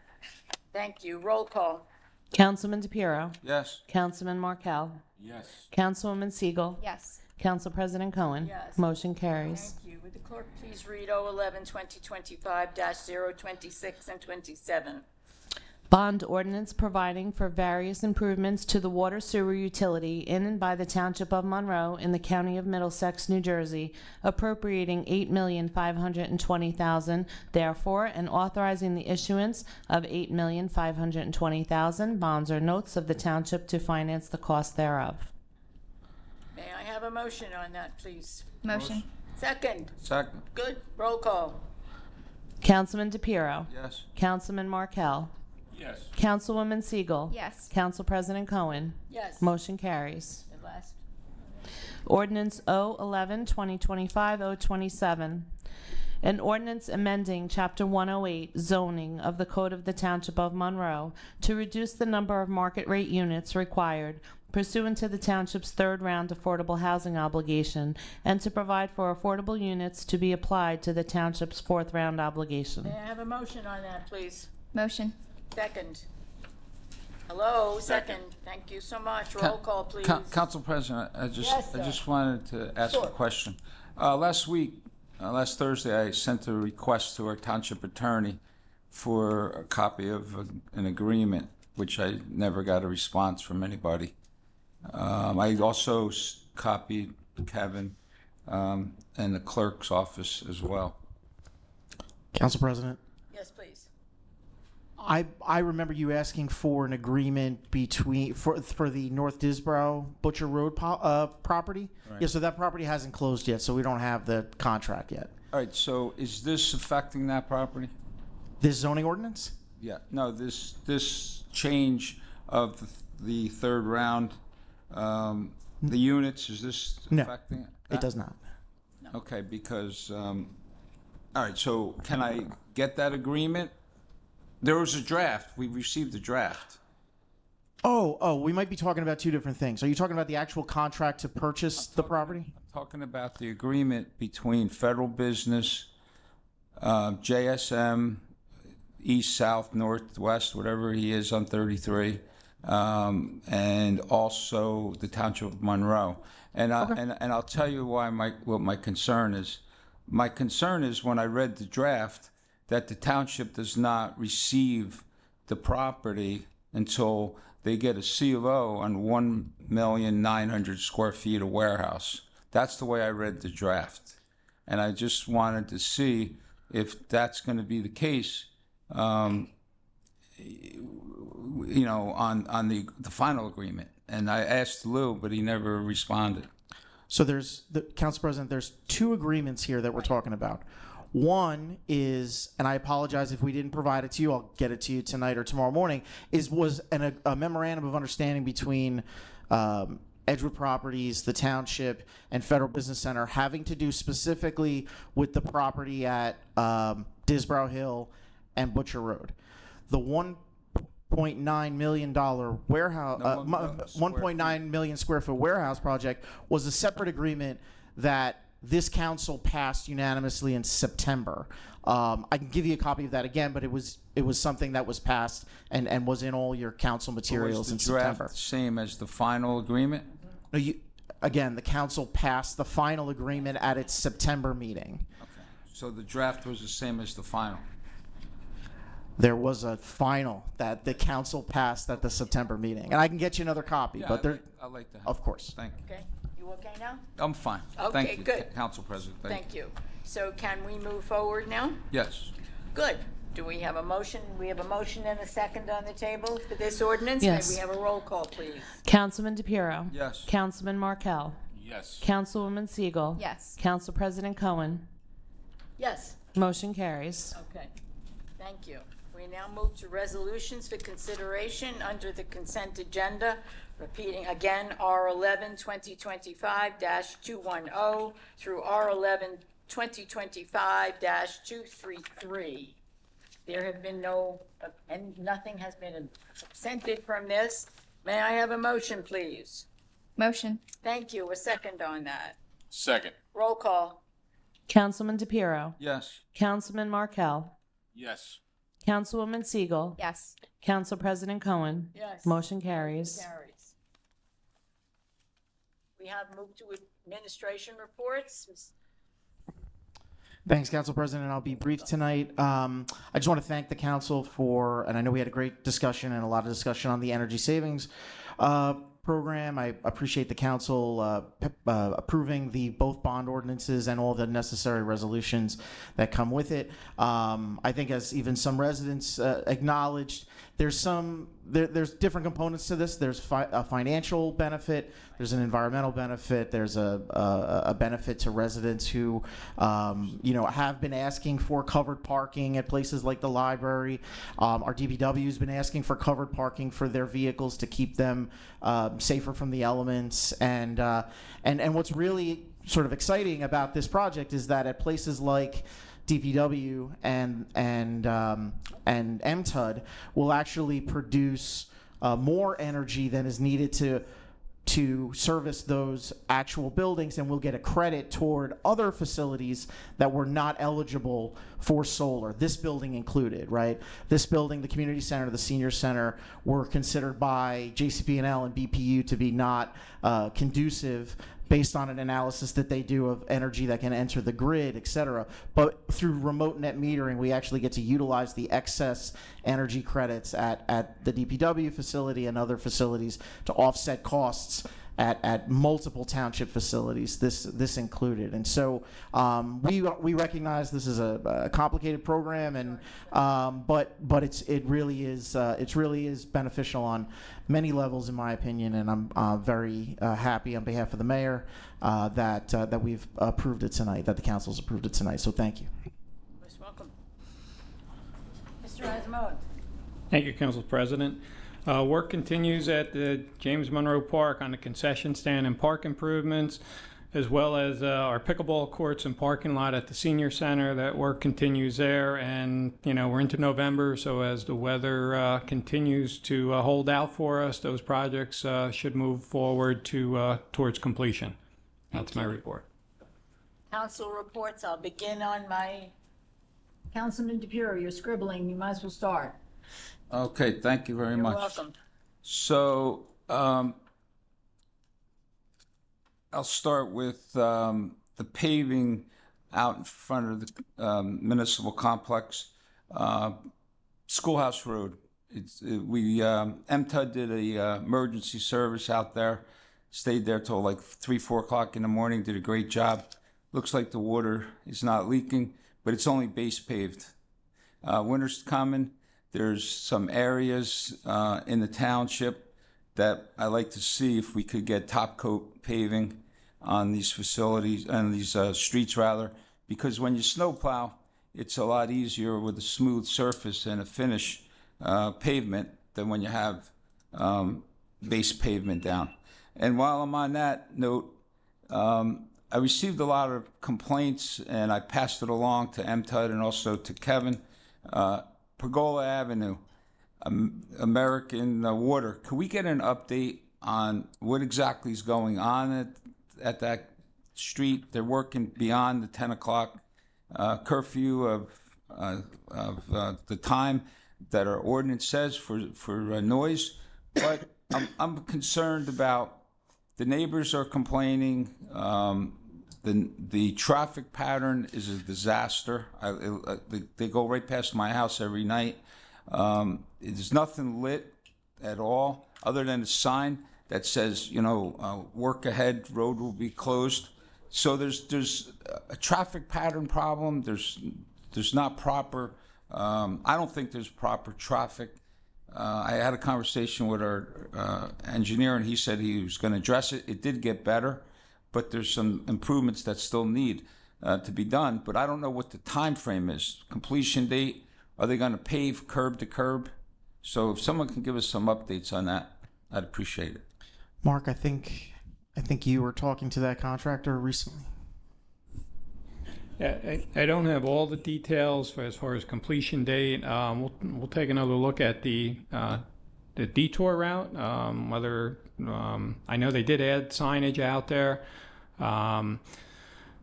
Thank you. Roll call. Councilman DePiero. Yes. Councilman Markel. Yes. Councilwoman Siegel. Yes. Council President Cohen. Yes. Motion carries. Thank you. Would the clerk please read 011-2025-026 and 27? Bond ordinance providing for various improvements to the water sewer utility in and by the Township of Monroe in the County of Middlesex, New Jersey, appropriating $8,520,000, therefore, and authorizing the issuance of $8,520,000 bonds or notes of the township to finance the cost thereof. May I have a motion on that, please? Motion. Second. Second. Good. Roll call. Councilman DePiero. Yes. Councilman Markel. Yes. Councilwoman Siegel. Yes. Council President Cohen. Yes. Motion carries. The last. Ordinance 011-2025-027. An ordinance amending Chapter 108 zoning of the Code of the Township of Monroe to reduce the number of market rate units required pursuant to the township's third round affordable housing obligation and to provide for affordable units to be applied to the township's fourth round obligation. May I have a motion on that, please? Motion. Second. Hello, second. Thank you so much. Roll call, please. Council President, I Yes, sir. just wanted to ask Sure. a question. Last Thursday, I sent a request to our township attorney for a copy of an agreement, which I never got a response from anybody. I also copied Kevin and the clerk's office as well. Council President, Yes, please. I remember you asking for an agreement between for the North Disbrow Butcher Road property. Right. Yeah, so that property hasn't closed yet, so we don't have the contract yet. All right, so is this affecting that property? This zoning ordinance? Yeah, no, this change of the third round, the units, is this No, affecting it? It does not. Okay, because, all right, so can I get that agreement? There was a draft, we received a draft. Oh, we might be talking about two different things. Are you talking about the actual contract to purchase the property? I'm talking about the agreement between Federal Business, JSM, East, South, North, West, whatever he is on 33, and also the Township of Monroe. And I'll tell you why what my concern is. My concern is when I read the draft that the township does not receive the property until they get a C of O on 1,900,000 square feet of warehouse. That's the way I read the draft. And I just wanted to see if that's going to be the case, on the final agreement. And I asked Lou, but he never responded. So Council President, there's two agreements here that we're talking about. One is, and I apologize if we didn't provide it to you, I'll get it to you tonight or tomorrow morning, was a memorandum of understanding between Edgewood Properties, the township, and Federal Business Center having to do specifically with the property at Disbrow Hill and Butcher Road. The $1.9 million warehouse, 1.9 million square foot warehouse project was a separate agreement that this council passed unanimously in September. I can give you a copy of that again, but it was something that was passed and was in all your council materials in September. Was the draft same as the final agreement? No, again, the council passed the final agreement at its September meeting. Okay. So the draft was the same as the final? There was a final that the council passed at the September meeting, and I can get you another copy. Yeah, but I'd like to have of course. Thank you. Okay. You okay now? I'm fine. Okay, Thank you, good. Council President. Thank you. So can we move forward now? Yes. Good. Do we have a motion? We have a motion and a second on the table for this ordinance? Yes. May we have a roll call, please? Councilman DePiero. Yes. Councilman Markel. Yes. Councilwoman Siegel. Yes. Council President Cohen. Yes. Motion carries. Okay, thank you. We now move to resolutions for consideration under the consent agenda. Repeating again, R11 2025-210 through R11 2025-233. There have been and nothing has been absented from this. May I have a motion, please? Motion. Thank you. A second on that. Second. Roll call. Councilman DePiero. Yes. Councilman Markel. Yes. Councilwoman Siegel. Yes. Council President Cohen. Yes. Motion carries. Carries. We have moved to administration reports. Thanks, Council President. I'll be brief tonight. I just want to thank the council for, and I know we had a great discussion and a lot of discussion on the energy savings program. I appreciate the council approving the both bond ordinances and all the necessary resolutions that come with it. I think, as even some residents acknowledged, there's different components to this. There's a financial benefit. There's an environmental benefit. There's a benefit to residents who, have been asking for covered parking at places like the library. Our DPW has been asking for covered parking for their vehicles to keep them safer from the elements. And what's really sort of exciting about this project is that at places like DPW and MTUD will actually produce more energy than is needed to service those actual buildings, and we'll get a credit toward other facilities that were not eligible for solar, this building included, right? This building, the community center, the senior center, were considered by JCP&L and BPU to be not conducive based on an analysis that they do of energy that can enter the grid, et cetera. But through remote net metering, we actually get to utilize the excess energy credits at the DPW facility and other facilities to offset costs at multiple township facilities, this included. And so we recognize this is a complicated program, and but it really is beneficial on many levels, in my opinion. And I'm very happy on behalf of the mayor that we've approved it tonight, that the council's approved it tonight. So thank you. Most welcome. Mr. Asmode. Thank you, Council President. Work continues at the James Monroe Park on the concession stand and park improvements, as well as our pickleball courts and parking lot at the senior center. That work continues there, and we're into November, so as the weather continues to hold out for us, those projects should move forward towards completion. That's my report. Council reports. I'll begin on my Councilman DePiero. You're scribbling. You might as well start. Okay, thank you very much. You're welcome. So I'll start with the paving out in front of the municipal complex. Schoolhouse Road. MTUD did a emergency service out there. Stayed there till like 3-4 o'clock in the morning. Did a great job. Looks like the water is not leaking, but it's only base paved. Winter's coming. There's some areas in the township that I like to see if we could get top coat paving on these facilities, and these streets rather, because when you snowplow, it's a lot easier with a smooth surface and a finish pavement than when you have base pavement down. And while I'm on that note, I received a lot of complaints, and I passed it along to MTUD and also to Kevin. Pergola Avenue, American Water. Could we get an update on what exactly is going on at that street? They're working beyond the 10 o'clock curfew of the time that our ordinance says for noise. But I'm concerned about the neighbors are complaining. The traffic pattern is a disaster. They go right past my house every night. There's nothing lit at all other than a sign that says, work ahead, road will be closed. So there's a traffic pattern problem. There's not proper I don't think there's proper traffic. I had a conversation with our engineer, and he said he was going to address it. It did get better, but there's some improvements that still need to be done. But I don't know what the time frame is. Completion date? Are they going to pave curb to curb? So if someone can give us some updates on that, I'd appreciate it. Mark, I think you were talking to that contractor recently. Yeah, I don't have all the details as far as completion date. We'll take another look at the detour route. Whether I know they did add signage out there.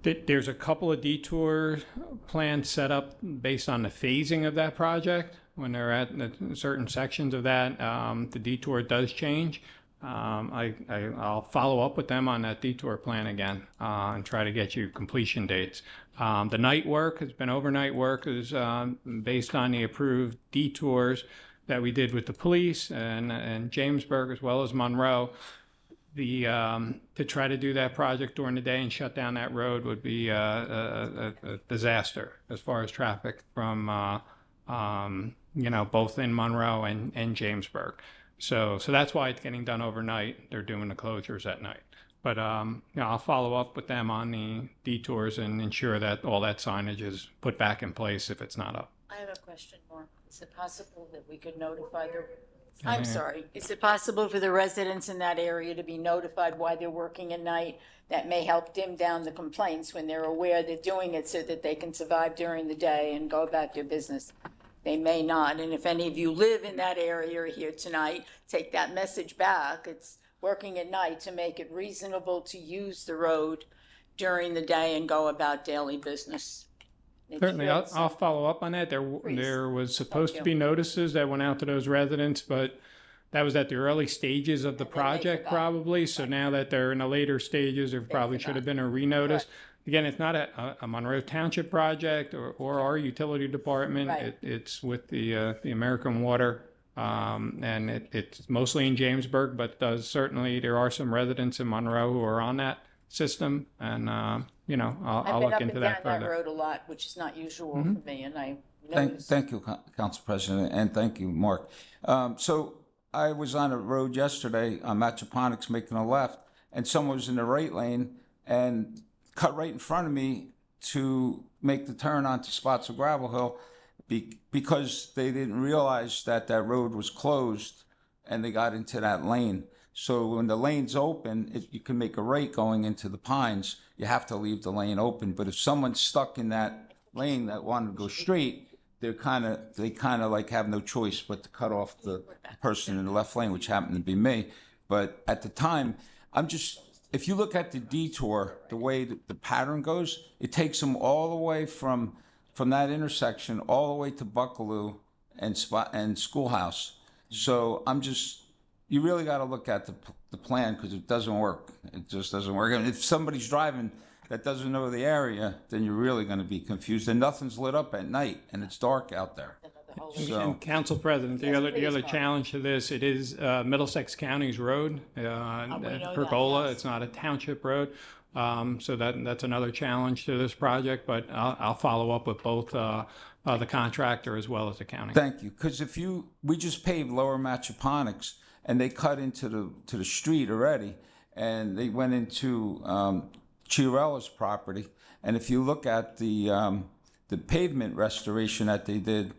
There's a couple of detour plans set up based on the phasing of that project. When they're at certain sections of that, the detour does change. I'll follow up with them on that detour plan again and try to get you completion dates. The night work has been overnight work is based on the approved detours that we did with the police and Jamesburg as well as Monroe. To try to do that project during the day and shut down that road would be a disaster as far as traffic from both in Monroe and Jamesburg. So that's why it's getting done overnight. They're doing the closures at night. But I'll follow up with them on the detours and ensure that all that signage is put back in place if it's not up. I have a question, Mark. Is it possible that we could notify I'm sorry. Is it possible for the residents in that area to be notified why they're working at night? That may help dim down the complaints when they're aware they're doing it so that they can survive during the day and go about their business. They may not. And if any of you live in that area here tonight, take that message back. It's working at night to make it reasonable to use the road during the day and go about daily business. Certainly, I'll follow up on that. There was supposed to be notices that went out to those residents, but that was at the early stages of the project probably. So now that they're in the later stages, there probably should have been a renotice. Again, it's not a Monroe Township project or our utility department. It's with the American Water, and it's mostly in Jamesburg, but certainly there are some residents in Monroe who are on that system, and I'll look into that further. I've been up and down that road a lot, which is not usual for me, and I noticed. Thank you, Council President, and thank you, Mark. So I was on a road yesterday on Matchaponics making a left, and someone was in the right lane and cut right in front of me to make the turn onto Spotswood Gravel Hill because they didn't realize that road was closed and they got into that lane. So when the lane's open, you can make a right going into the Pines. You have to leave the lane open. But if someone's stuck in that lane that wanted to go straight, they kind of like have no choice but to cut off the person in the left lane, which happened to be me. But at the time, if you look at the detour, the way the pattern goes, it takes them all the way from that intersection all the way to Buckaloo and Schoolhouse. So you really got to look at the plan because it doesn't work. It just doesn't work. And if somebody's driving that doesn't know the area, then you're really going to be confused. And nothing's lit up at night, and it's dark out there. And Council President, the other challenge to this, it is Middlesex County's road, Pergola. It's not a township road, so that's another challenge to this project. But I'll follow up with both the contractor as well as the county. Thank you, because we just paved Lower Matchaponics, and they cut into the street already, and they went into Chiarella's property. And if you look at the pavement restoration that they did,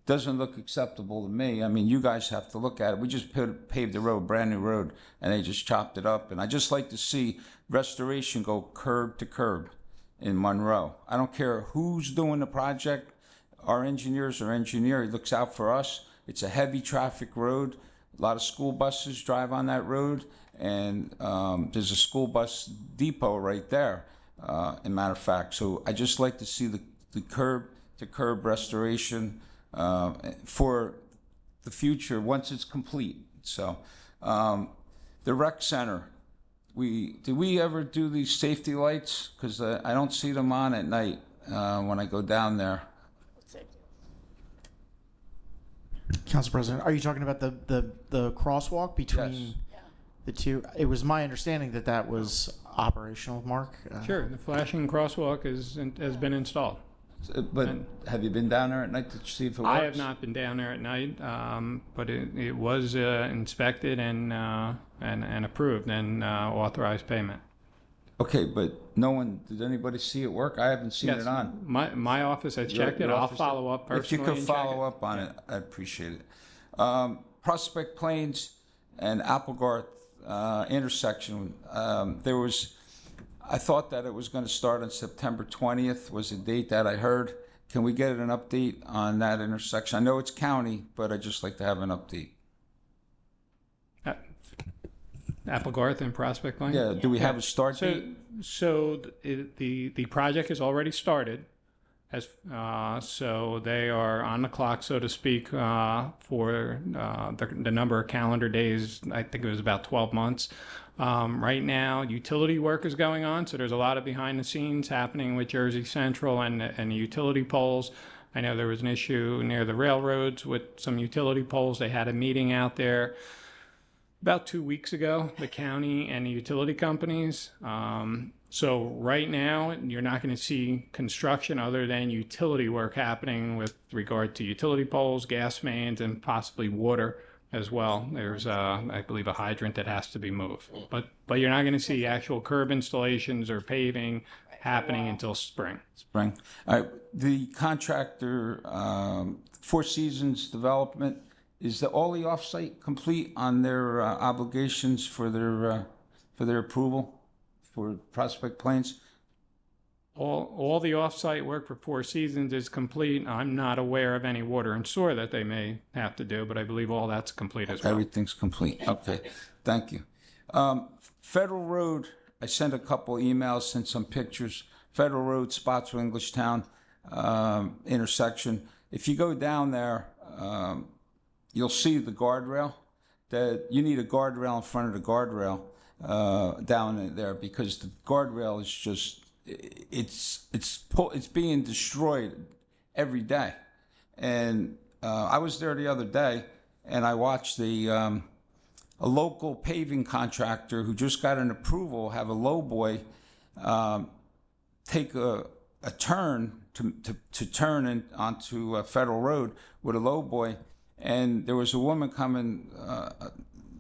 doesn't look acceptable to me. You guys have to look at it. We just paved the road, brand new road, and they just chopped it up. And I just like to see restoration go curb to curb in Monroe. I don't care who's doing the project. Our engineers are engineer. He looks out for us. It's a heavy traffic road. A lot of school buses drive on that road, and there's a school bus depot right there, as a matter of fact. So I just like to see the curb-to-curb restoration for the future once it's complete. So the rec center, did we ever do these safety lights? Because I don't see them on at night when I go down there. Council President, are you talking about the crosswalk between the two? It was my understanding that was operational, Mark. Sure, the flashing crosswalk has been installed. But have you been down there at night to see if it works? I have not been down there at night, but it was inspected and approved and authorized payment. Okay, but did anybody see it work? I haven't seen it on. My office has checked it. Your I'll office- follow up personally. If you could and check follow up on it, I'd appreciate it. Prospect Plains and Applegarth intersection, I thought that it was going to start on September 20th was the date that I heard. Can we get an update on that intersection? I know it's county, but I'd just like to have an update. Applegarth and Prospect Plain? Yeah, do we have a start date? So the project has already started, so they are on the clock, so to speak, for the number of calendar days. I think it was about 12 months. Right now, utility work is going on, so there's a lot of behind the scenes happening with Jersey Central and the utility poles. I know there was an issue near the railroads with some utility poles. They had a meeting out there about 2 weeks ago, the county and the utility companies. So right now, you're not going to see construction other than utility work happening with regard to utility poles, gas mains, and possibly water as well. There's, I believe, a hydrant that has to be moved. But you're not going to see actual curb installations or paving happening until spring. Spring. All right. The contractor, Four Seasons Development, is all the offsite complete on their obligations for their approval for Prospect Plains? All the off-site work for Four Seasons is complete. I'm not aware of any water and sewer that they may have to do, but I believe all that's complete as well. Everything's complete. Okay, thank you. Federal Road, I sent a couple emails, sent some pictures. Federal Road, Spotswood, Englishtown intersection. If you go down there, you'll see the guardrail. That you need a guardrail in front of the guardrail down there, because the guardrail is just it's being destroyed every day. And I was there the other day, and I watched a local paving contractor who just got an approval have a lowboy take a turn to turn in onto a Federal Road with a lowboy, and there was a woman coming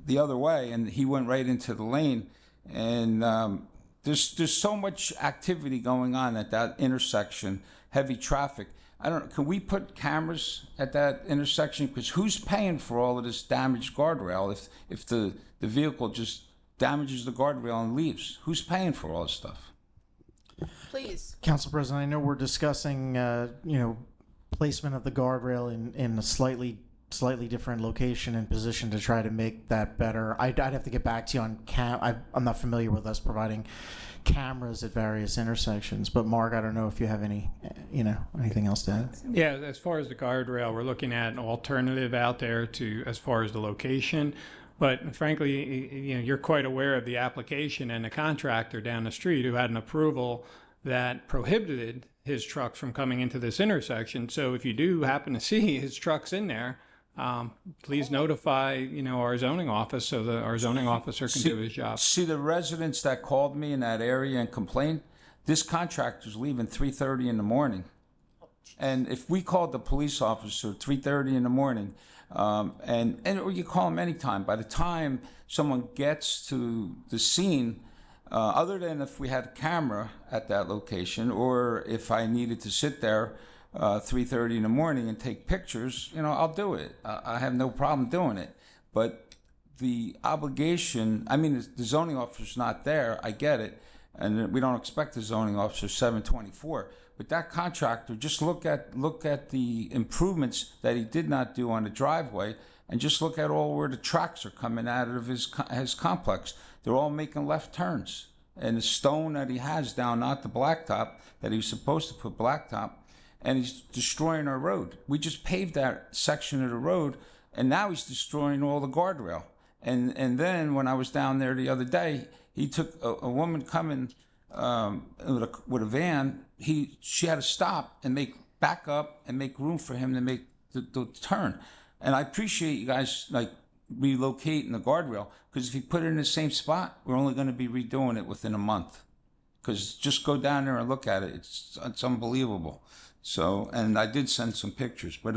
the other way, and he went right into the lane. And there's so much activity going on at that intersection, heavy traffic. Can we put cameras at that intersection? Because who's paying for all of this damaged guardrail if the vehicle just damages the guardrail and leaves? Who's paying for all this stuff? Please. Council President, I know we're discussing, placement of the guardrail in a slightly different location and position to try to make that better. I'd have to get back to you on I'm not familiar with us providing cameras at various intersections, but Mark, I don't know if you have anything else to add. Yeah, as far as the guardrail, we're looking at an alternative out there as far as the location. But frankly, you're quite aware of the application and the contractor down the street who had an approval that prohibited his trucks from coming into this intersection. So if you do happen to see his trucks in there, please notify, our zoning office so that our zoning officer can do his job. See the residents that called me in that area and complained? This contractor's leaving 3:30 in the morning. And if we called the police officer 3:30 in the morning, or you call him anytime, by the time someone gets to the scene, other than if we had a camera at that location, or if I needed to sit there 3:30 in the morning and take pictures, I'll do it. I have no problem doing it. But the obligation, the zoning officer's not there, I get it, and we don't expect the zoning officer 7/24. But that contractor, just look at the improvements that he did not do on the driveway, and just look at all where the tracks are coming out of his complex. They're all making left turns. And the stone that he has down, not the blacktop, that he's supposed to put blacktop, and he's destroying our road. We just paved that section of the road, and now he's destroying all the guardrail. And then when I was down there the other day, he took a woman coming with a van. She had to stop and back up and make room for him to make the turn. And I appreciate you guys relocating the guardrail, because if you put it in the same spot, we're only going to be redoing it within a month. Because just go down there and look at it. It's unbelievable. So, and I did send some pictures, but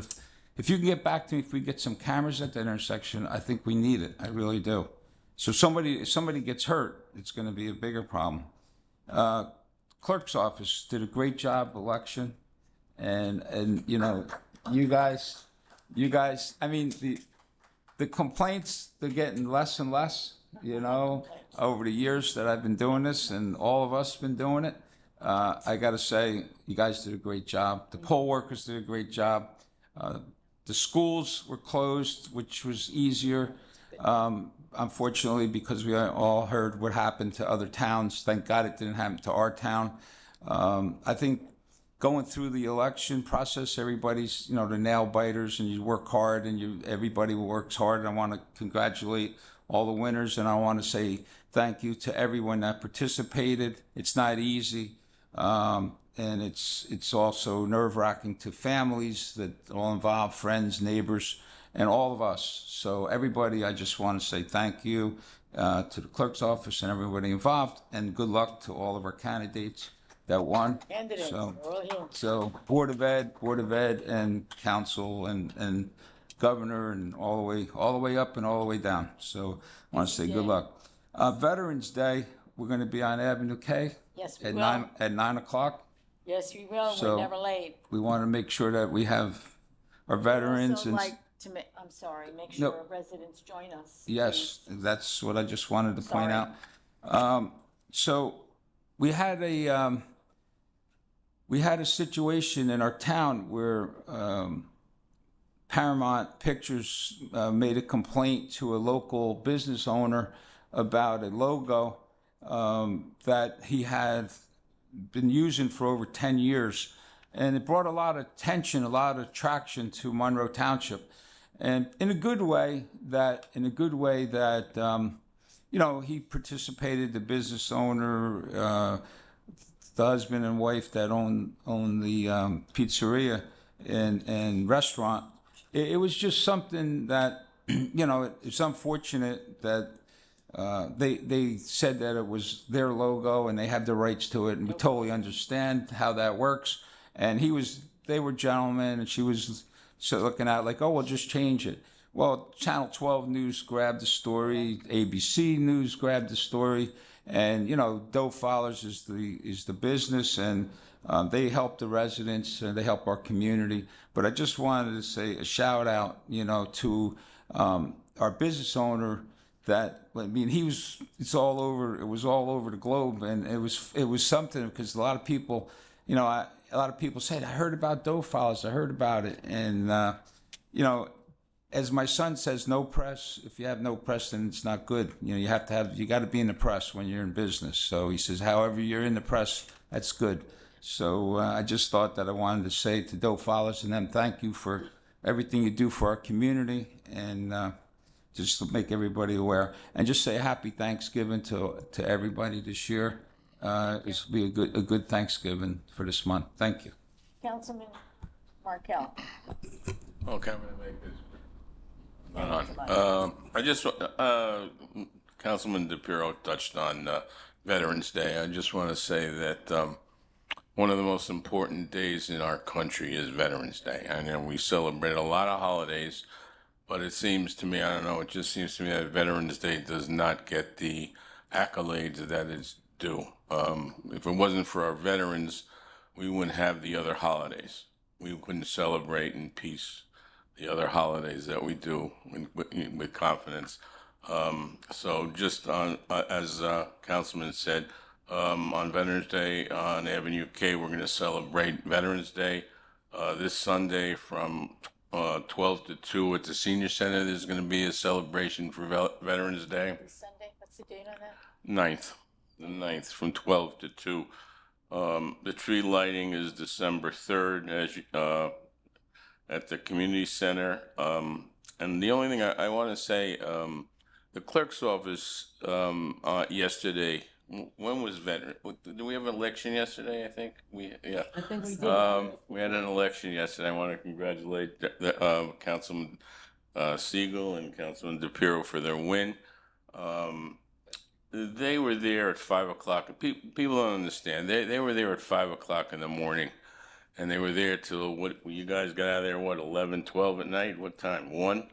if you can get back to me, if we get some cameras at that intersection, I think we need it. I really do. So if somebody gets hurt, it's going to be a bigger problem. Clerk's office did a great job election, and you know, you guys, I mean, the complaints, they're getting less and less, you know, over the years that I've been doing this, and all of us been doing it. I got to say, you guys did a great job. The poll workers did a great job. The schools were closed, which was easier. Unfortunately, because we all heard what happened to other towns. Thank God it didn't happen to our town. I think going through the election process, everybody's, you know, the nail biters, and you work hard, and everybody works hard. And I want to congratulate all the winners, and I want to say thank you to everyone that participated. It's not easy, and it's also nerve-wracking to families that all involved, friends, neighbors, and all of us. So everybody, I just want to say thank you to the clerk's office and everybody involved, and good luck to all of our candidates that won. Candidates, So, we're all here. so Board of Ed, and council, and governor, and all the way up and all the way down. So I want to say good luck. Veterans Day, we're going to be on Avenue K. Yes, we at will. 9 o'clock. Yes, we will. So- We're never late. We want to make sure that we have our veterans Also and. like to I'm sorry, make No. sure our residents join us. Yes, please. that's what I just wanted to point Sorry. out. So we had a situation in our town where Paramount Pictures made a complaint to a local business owner about a logo that he had been using for over 10 years. And it brought a lot of attention, a lot of traction to Monroe Township. And in a good way that you know, he participated, the business owner, the husband and wife that own the pizzeria and restaurant. It was just something that, you know, it's unfortunate that they said that it was their logo and they have the rights to it, and we totally understand how that works. And they were gentlemen, and she was looking at it like, oh, we'll just change it. Well, Channel 12 News grabbed the story, ABC News grabbed the story, and you know, Doe Fowlers is the business, and they help the residents and they help our community. But I just wanted to say a shout out, you know, to our business owner. That, I mean, it was all over the globe, and it was something, because a lot of people, you know, a lot of people said, I heard about Doe Fowlers, I heard about it, and you know, as my son says, no press. If you have no press, then it's not good. You know, you got to be in the press when you're in business. So he says, however you're in the press, that's good. So I just thought that I wanted to say to Doe Fowlers and them, thank you for everything you do for our community, and just to make everybody aware, and just say happy Thanksgiving to everybody this year. This will be a good Thanksgiving for this month. Thank you. Councilman Markel. Okay, I'm gonna make this. I just, Councilman DePiero touched on Veterans Day. I just want to say that one of the most important days in our country is Veterans Day. I know we celebrate a lot of holidays, but it seems to me, I don't know, it just seems to me that Veterans Day does not get the accolades that it's due. If it wasn't for our veterans, we wouldn't have the other holidays. We couldn't celebrate in peace the other holidays that we do with confidence. So just on, as Councilman said, on Veterans Day on Avenue K, we're going to celebrate Veterans Day this Sunday from 12 to 2 at the Senior Center. There's going to be a celebration for Veterans Day. Sunday, what's the date on that? 9th, the 9th, from 12 to 2. The tree lighting is December 3rd at the community center. And the only thing I want to say, the clerk's office yesterday, when was veteran? Did we have an election yesterday? I think yeah. I think we did. We had an election yesterday. I want to congratulate Councilman Siegel and Councilman DePiero for their win. They were there at 5 o'clock. People don't understand. They were there at 5 o'clock in the morning, and they were there till what? You guys got out of there what? 11, 12 at night? What time? 1?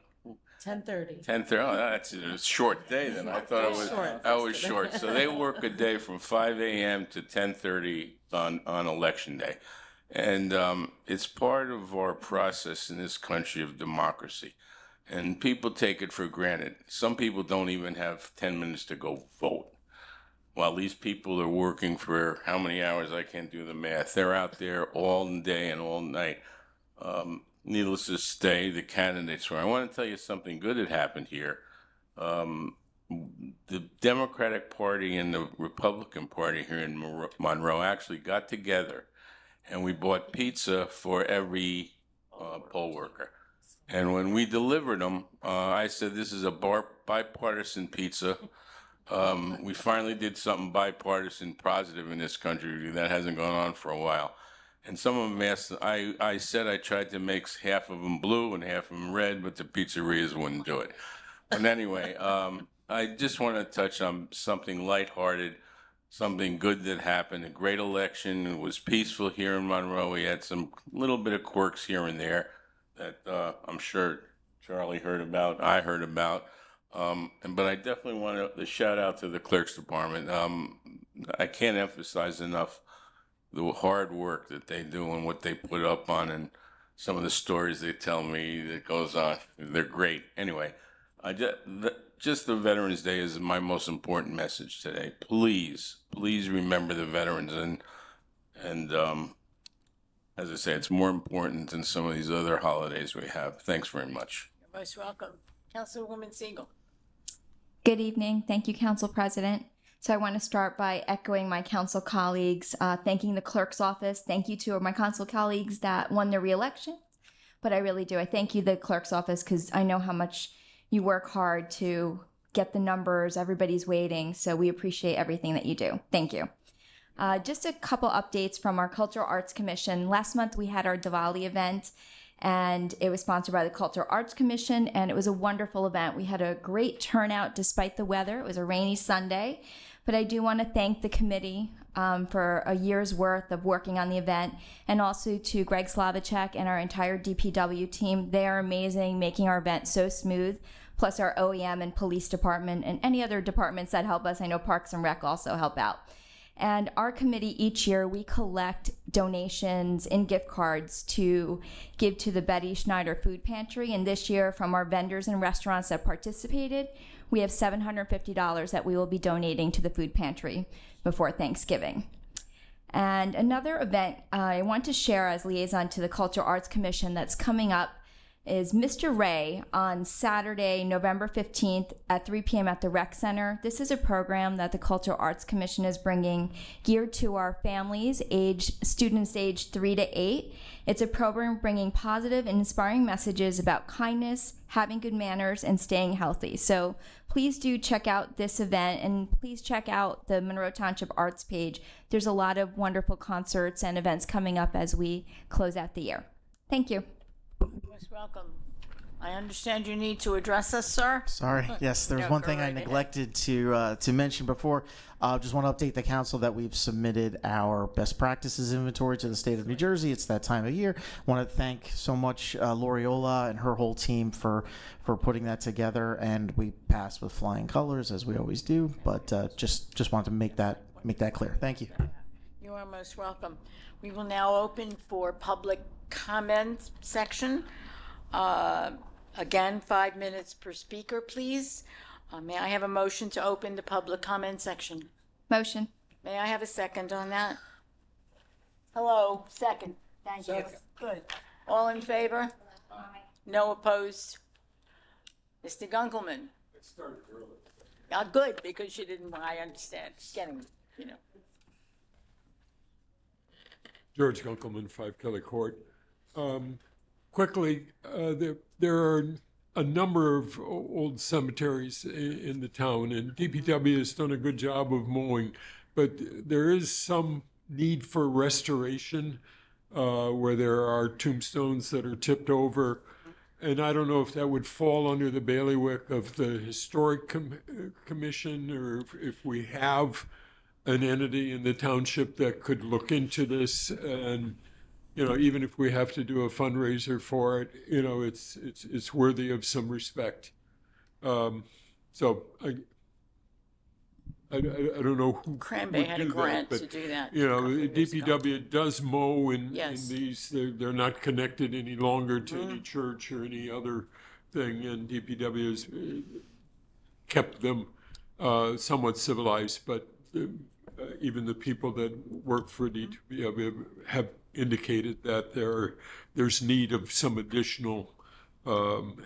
10:30. 10:30. Oh, that's a short day then. I thought it was. I was short. So they work a day from 5 a.m. to 10:30 on election day, and it's part of our process in this country of democracy, and people take it for granted. Some people don't even have 10 minutes to go vote. While these people are working for how many hours? I can't do the math. They're out there all day and all night. Needless to say, the candidates were. I want to tell you something good that happened here. The Democratic Party and the Republican Party here in Monroe actually got together, and we bought pizza for every poll worker. And when we delivered them, I said, this is a bipartisan pizza. We finally did something bipartisan positive in this country that hasn't gone on for a while. And some of them asked, I said I tried to make half of them blue and half of them red, but the pizzerias wouldn't do it. But anyway, I just want to touch on something lighthearted, something good that happened. A great election. It was peaceful here in Monroe. We had some little bit of quirks here and there that I'm sure Charlie heard about, I heard about. But I definitely want to shout out to the clerk's department. I can't emphasize enough the hard work that they do and what they put up on, and some of the stories they tell me that goes on. They're great. Anyway, just the Veterans Day is my most important message today. Please remember the veterans, and as I say, it's more important than some of these other holidays we have. Thanks very much. You're most welcome. Councilwoman Siegel. Good evening. Thank you, Council President. So I want to start by echoing my council colleagues, thanking the clerk's office. Thank you to my council colleagues that won their reelection. But I really do. I thank you, the clerk's office, because I know how much you work hard to get the numbers. Everybody's waiting. So we appreciate everything that you do. Thank you. Just a couple updates from our Cultural Arts Commission. Last month we had our Diwali event, and it was sponsored by the Cultural Arts Commission, and it was a wonderful event. We had a great turnout despite the weather. It was a rainy Sunday, but I do want to thank the committee for a year's worth of working on the event, and also to Greg Slavacek and our entire DPW team. They are amazing, making our event so smooth, plus our OEM and police department and any other departments that help us. I know Parks and Rec also help out. And our committee, each year, we collect donations in gift cards to give to the Betty Schneider Food Pantry. And this year, from our vendors and restaurants that participated, we have $750 that we will be donating to the food pantry before Thanksgiving. And another event I want to share as liaison to the Cultural Arts Commission that's coming up is Mr. Ray on Saturday, November 15th at 3 p.m. at the Rec Center. This is a program that the Cultural Arts Commission is bringing geared to our families, students aged 3 to 8. It's a program bringing positive and inspiring messages about kindness, having good manners, and staying healthy. So please do check out this event, and please check out the Monroe Township Arts page. There's a lot of wonderful concerts and events coming up as we close out the year. Thank you. Most welcome. I understand you need to address us, sir. Sorry. Yes, there's No, one go thing I right ahead. neglected to mention before. Just want to update the council that we've submitted our best practices inventory to the state of New Jersey. It's that time of year. Want to thank so much Loriola and her whole team for putting that together, and we passed with flying colors as we always do. But just want to make that clear. Thank you. You are most welcome. We will now open for public comment section. Again, 5 minutes per speaker, please. May I have a motion to open the public comment section? Motion. May I have a second on that? Hello, second. Thank you. Good. All in favor? No opposed? Mr. Gunkelman? It started early. Good, because you didn't, I understand. It's getting, George Gunkelman, 5 Kelly Court. Quickly, there are a number of old cemeteries in the town, and DPW has done a good job of mowing, but there is some need for restoration where there are tombstones that are tipped over, and I don't know if that would fall under the bailiwick of the Historic Commission, or if we have an entity in the township that could look into this and you know, even if we have to do a fundraiser for it, you know, it's worthy of some respect. So I don't know who Cranberry would had a do that, grant but, to do that. you a know, couple of years ago. DPW does mow in Yes. these, they're not connected any longer to any church or any other thing, and DPW has kept them somewhat civilized, but even the people that work for DPW have indicated that there's need of some additional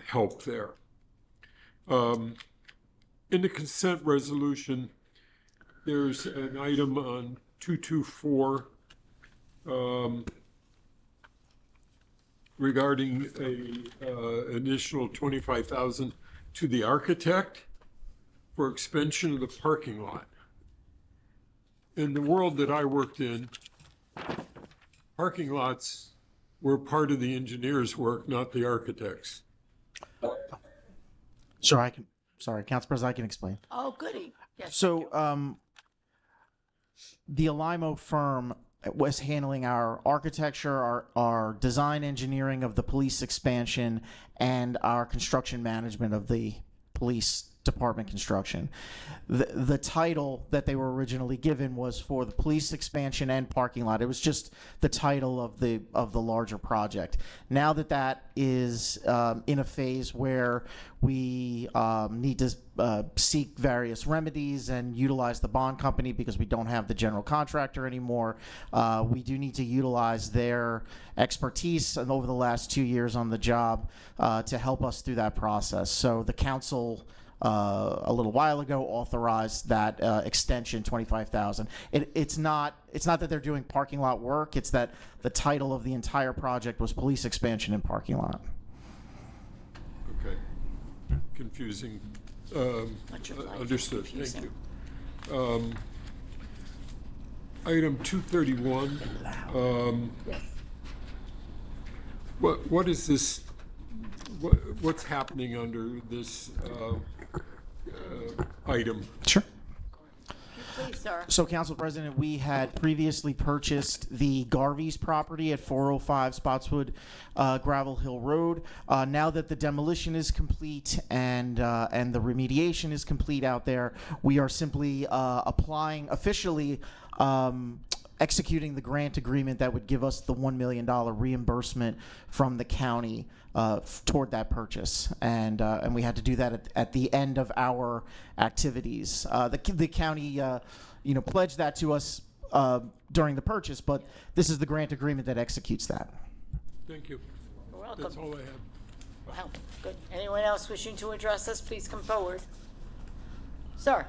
help there. In the consent resolution, there's an item on 224 regarding a additional $25,000 to the architect for expansion of the parking lot. In the world that I worked in, parking lots were part of the engineer's work, not the architect's. Sorry, Council President, I can explain. Oh, goody. Yes. So, the Alimo firm was handling our architecture, our design engineering of the police expansion, and our construction management of the police department construction. The title that they were originally given was for the police expansion and parking lot. It was just the title of the larger project. Now that is in a phase where we need to seek various remedies and utilize the bond company because we don't have the general contractor anymore. We do need to utilize their expertise and over the last 2 years on the job to help us through that process. So the council a little while ago authorized that extension, $25,000. It's not that they're doing parking lot work. It's that the title of the entire project was police expansion and parking lot. Okay. Confusing. Much of life is Understood. confusing. Thank you. Item 231. Yes. What is this? What's happening under this item? Sure. Please, sir. So, Council President, we had previously purchased the Garvey's property at 405 Spotswood Gravel Hill Road. Now that the demolition is complete and the remediation is complete out there, we are simply applying officially. Executing the grant agreement that would give us the $1 million reimbursement from the county toward that purchase, and we had to do that at the end of our activities. The county, pledged that to us during the purchase, but this is the grant agreement that executes that. Thank you. You're welcome. That's all I have. Wow, good. Anyone else wishing to address us, please come forward. Sir.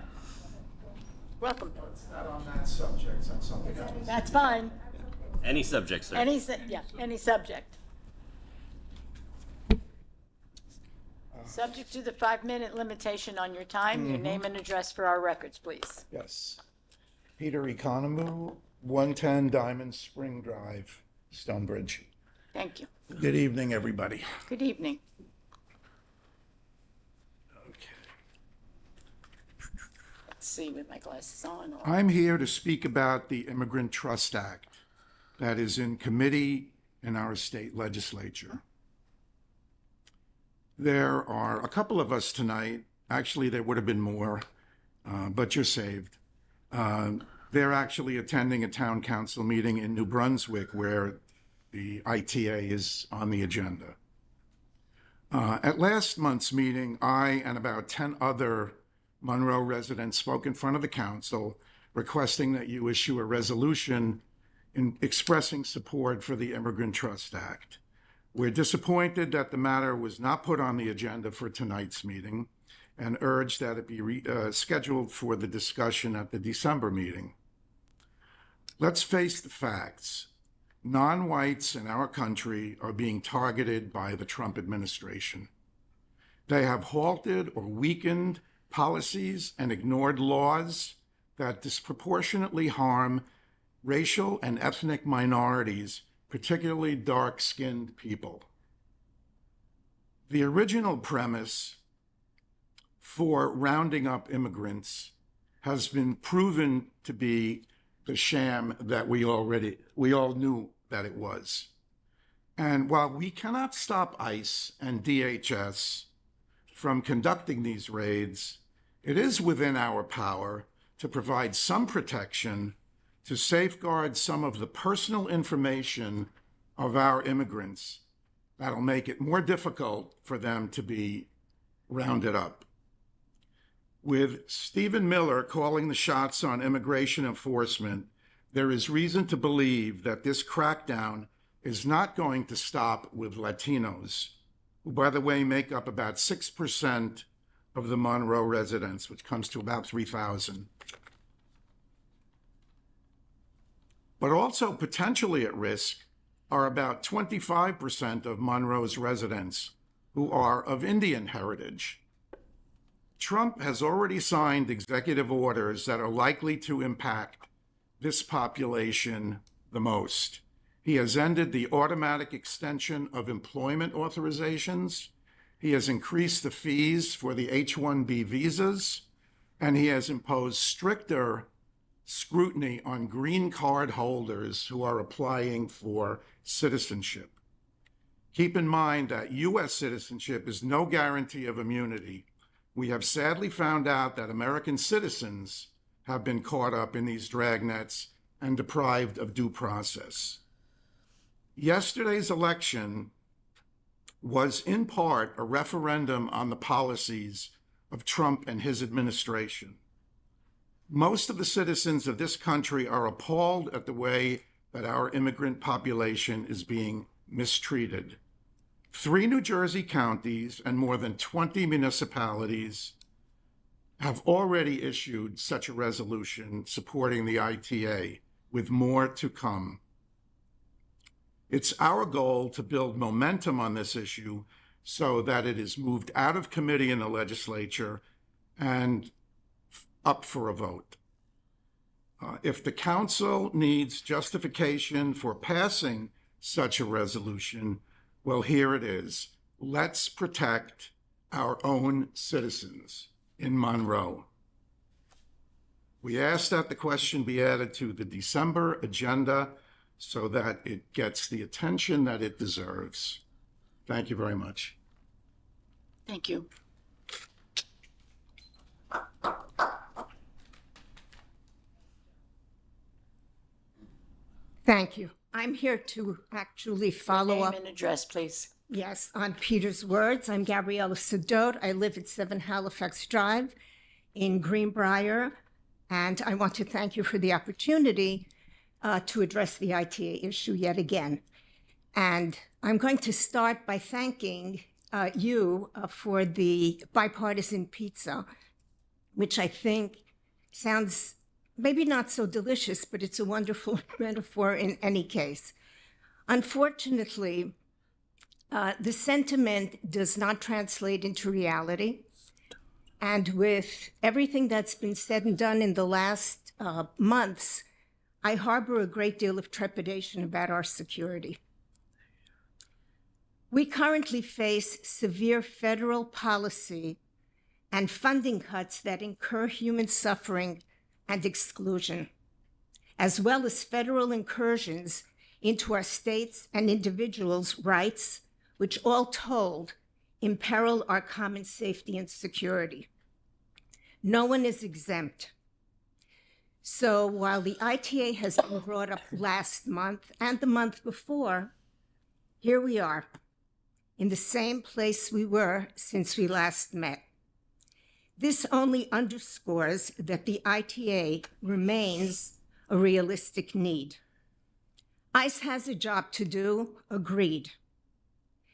Welcome. It's not on that subject, it's on something else. That's fine. Any subject, sir. Any subject. Subject to the 5-minute limitation on your time, your name and address for our records, please. Yes. Peter Economou, 110 Diamond Spring Drive, Stonebridge. Thank you. Good evening, everybody. Good evening. Let's see with my glasses on. I'm here to speak about the Immigrant Trust Act that is in committee in our state legislature. There are a couple of us tonight. Actually, there would have been more, but you're saved. They're actually attending a town council meeting in New Brunswick where the ITA is on the agenda. At last month's meeting, I and about 10 other Monroe residents spoke in front of the council requesting that you issue a resolution in expressing support for the Immigrant Trust Act. We're disappointed that the matter was not put on the agenda for tonight's meeting and urge that it be scheduled for the discussion at the December meeting. Let's face the facts. Non-whites in our country are being targeted by the Trump administration. They have halted or weakened policies and ignored laws that disproportionately harm racial and ethnic minorities, particularly dark-skinned people. The original premise for rounding up immigrants has been proven to be the sham that we all knew that it was. And while we cannot stop ICE and DHS from conducting these raids, it is within our power to provide some protection to safeguard some of the personal information of our immigrants that'll make it more difficult for them to be rounded up. With Stephen Miller calling the shots on immigration enforcement, there is reason to believe that this crackdown is not going to stop with Latinos, who, by the way, make up about 6% of the Monroe residents, which comes to about 3,000. But also potentially at risk are about 25% of Monroe's residents who are of Indian heritage. Trump has already signed executive orders that are likely to impact this population the most. He has ended the automatic extension of employment authorizations. He has increased the fees for the H-1B visas, and he has imposed stricter scrutiny on green card holders who are applying for citizenship. Keep in mind that U.S. citizenship is no guarantee of immunity. We have sadly found out that American citizens have been caught up in these dragnets and deprived of due process. Yesterday's election was in part a referendum on the policies of Trump and his administration. Most of the citizens of this country are appalled at the way that our immigrant population is being mistreated. 3 New Jersey counties and more than 20 municipalities have already issued such a resolution supporting the ITA, with more to come. It's our goal to build momentum on this issue so that it is moved out of committee in the legislature and up for a vote. If the council needs justification for passing such a resolution, well, here it is. Let's protect our own citizens in Monroe. We ask that the question be added to the December agenda so that it gets the attention that it deserves. Thank you very much. Thank you. Thank you. I'm here to actually follow up. Name and address, please. Yes, on Peter's words. I'm Gabriella Sedot. I live at 7 Halifax Drive in Greenbrier, and I want to thank you for the opportunity to address the ITA issue yet again. And I'm going to start by thanking you for the bipartisan pizza, which I think sounds maybe not so delicious, but it's a wonderful metaphor in any case. Unfortunately, the sentiment does not translate into reality. And with everything that's been said and done in the last months, I harbor a great deal of trepidation about our security. We currently face severe federal policy and funding cuts that incur human suffering and exclusion, as well as federal incursions into our states' and individuals' rights, which all told imperil our common safety and security. No one is exempt. So while the ITA has been brought up last month and the month before, here we are, in the same place we were since we last met. This only underscores that the ITA remains a realistic need. ICE has a job to do, agreed.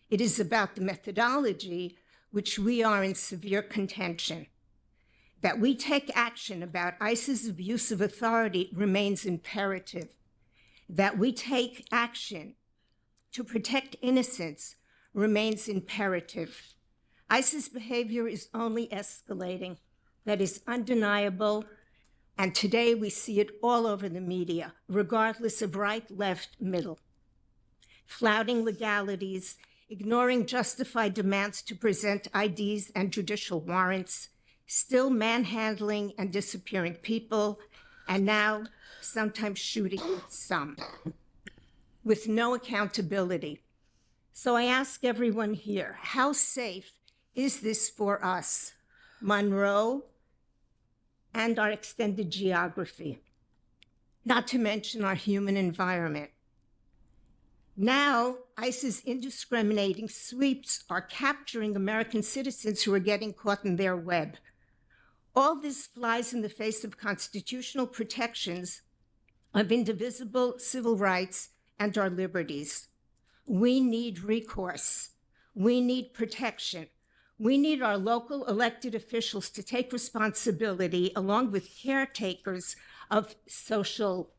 It is about the methodology which we are in severe contention. That we take action about ICE's abuse of authority remains imperative. That we take action to protect innocents remains imperative. ICE's behavior is only escalating. That is undeniable. And today we see it all over the media, regardless of right, left, middle. Flouting legalities, ignoring justified demands to present IDs and judicial warrants, still manhandling and disappearing people, and now sometimes shooting some, with no accountability. So I ask everyone here, how safe is this for us, Monroe, and our extended geography? Not to mention our human environment. Now, ICE's indiscriminating sweeps are capturing American citizens who are getting caught in their web. All this flies in the face of constitutional protections of indivisible civil rights and our liberties. We need recourse. We need protection. We need our local elected officials to take responsibility along with caretakers of social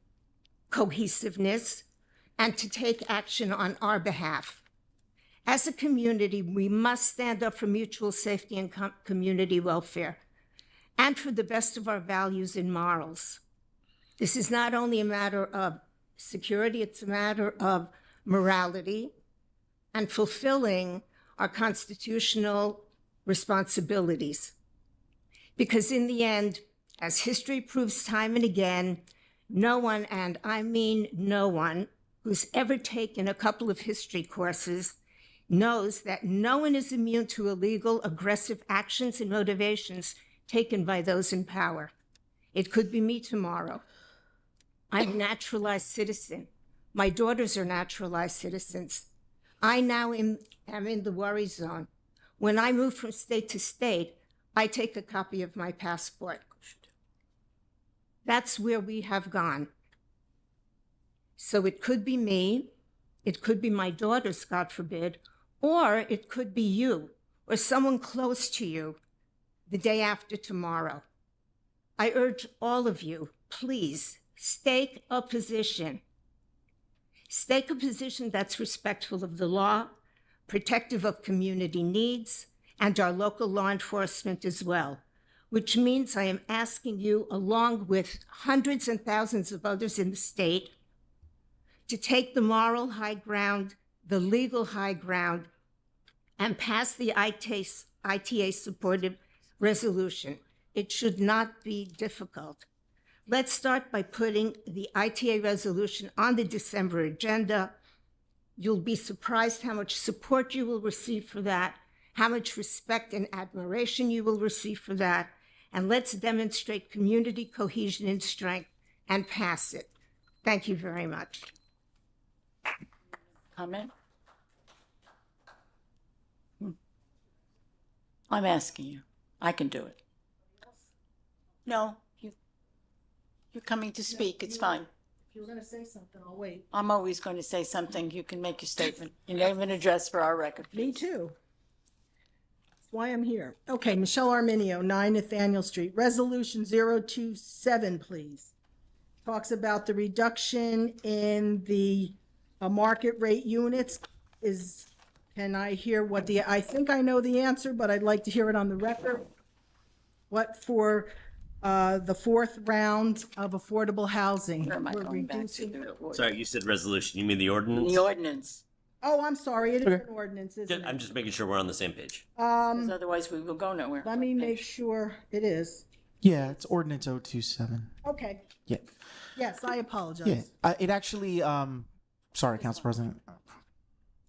cohesiveness and to take action on our behalf. As a community, we must stand up for mutual safety and community welfare and for the best of our values and morals. This is not only a matter of security, it's a matter of morality and fulfilling our constitutional responsibilities. Because in the end, as history proves time and again, no one, and I mean no one, who's ever taken a couple of history courses knows that no one is immune to illegal, aggressive actions and motivations taken by those in power. It could be me tomorrow. I'm a naturalized citizen. My daughters are naturalized citizens. I now am in the worry zone. When I move from state to state, I take a copy of my passport. That's where we have gone. So it could be me, it could be my daughters, God forbid, or it could be you or someone close to you the day after tomorrow. I urge all of you, please, stake a position. Stake a position that's respectful of the law, protective of community needs, and our local law enforcement as well, which means I am asking you, along with hundreds and thousands of others in the state, to take the moral high ground, the legal high ground, and pass the ITA-supported resolution. It should not be difficult. Let's start by putting the ITA resolution on the December agenda. You'll be surprised how much support you will receive for that, how much respect and admiration you will receive for that, and let's demonstrate community cohesion and strength and pass it. Thank you very much. Comment? I'm asking you. I can do it. No, you're coming to speak. It's fine. If you were going to say something, I'll wait. I'm always going to say something. You can make your statement. You name an address for our record. Me too. That's why I'm here. Okay, Michelle Arminio, 9 Nathaniel Street. Resolution 027, please. Talks about the reduction in the market rate units. Can I hear what I think I know the answer, but I'd like to hear it on the record. What for the fourth round of affordable housing? Where am I we're going back reducing. to? Sorry, you said resolution. You mean the ordinance? The ordinance. Oh, I'm sorry. It is an ordinance, isn't I'm it? just making sure we're on the same page. 'Cause otherwise we will go nowhere. Let me make sure it is. Yeah, it's ordinance 027. Okay. Yeah. Yes, I apologize. Yeah. It actually, sorry, Council President.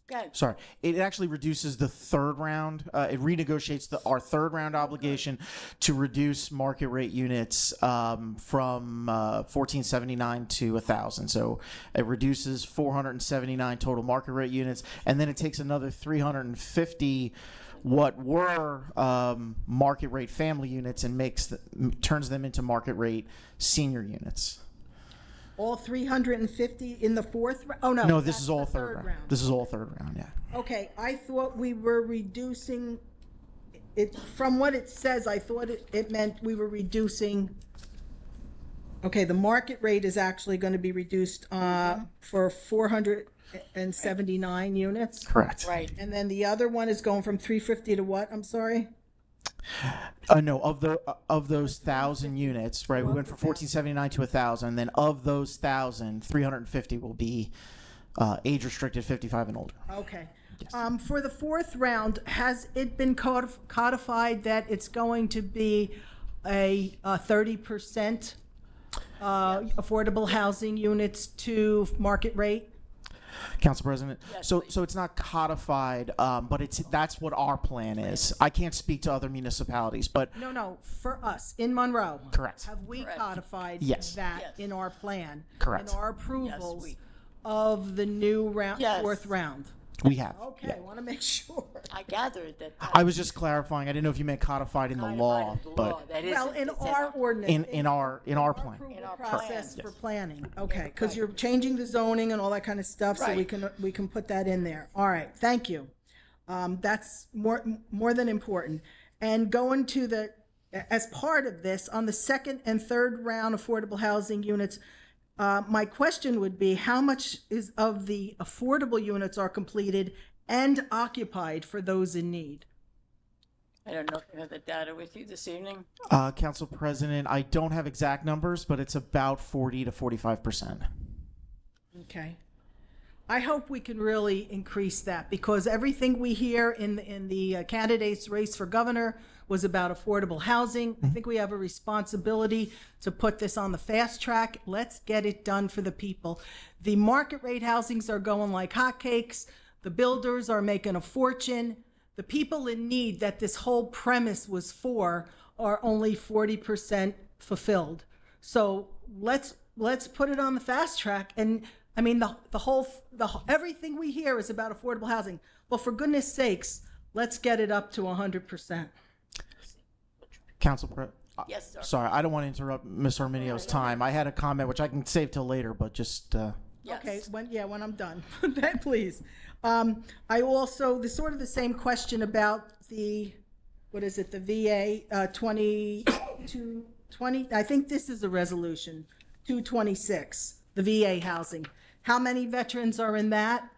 Good. Sorry. It actually reduces the third round. It renegotiates our third round obligation to reduce market rate units from 1479 to 1,000. So it reduces 479 total market rate units, and then it takes another 350 what were market rate family units and turns them into market rate senior units. All 350 in the fourth? Oh, no. No, this that's is all the third round. This is all third round, yeah. Okay, I thought we were reducing it. From what it says, I thought it meant we were reducing. Okay, the market rate is actually going to be reduced for 479 units. Correct. Right. And then the other one is going from 350 to what? I'm sorry? No, of those 1,000 units, right? We went from 1479 to 1,000, and then of those 1,000, 350 will be age restricted 55 and older. Okay. Yes. For the fourth round, has it been codified that it's going to be a 30% affordable housing units to market rate? Council President. Yes, So please. so it's not codified, but that's what our plan is. I can't speak to other municipalities, but No, for us, in Monroe. Correct. Have we Correct. codified Yes. that Yes. in our plan? Correct. In our approvals we- of the new round, Yes. fourth round? we have. Okay, yeah. I want to make sure. I gathered that. I was just clarifying. I didn't know if you meant codified in the law, but That Well, isn't- in it's our ordinance. in our plan. Approval In our process plan. for planning, okay, because you're changing the zoning and all that kind of stuff, so we Right. can put that in there. All right, thank you. That's more than important. And going to as part of this, on the second and third round affordable housing units, my question would be, how much of the affordable units are completed and occupied for those in need? I don't know if you have the data with you this evening. Council President, I don't have exact numbers, but it's about 40 to 45%. Okay. I hope we can really increase that, because everything we hear in the candidates' race for governor was about affordable housing. I think we have a responsibility to put this on the fast track. Let's get it done for the people. The market rate housings are going like hotcakes. The builders are making a fortune. The people in need that this whole premise was for are only 40% fulfilled. So let's put it on the fast track. And I mean, the whole everything we hear is about affordable housing. Well, for goodness sakes, let's get it up to 100%. Council President. Yes, sir. Sorry, I don't want to interrupt Ms. Arminio's time. I had a comment which I can save till later, but just Yes. Okay, when I'm done, then please. I also, the sort of the same question about the, what is it, the VA 20, I think this is a resolution, 226, the VA housing. How many veterans are in that?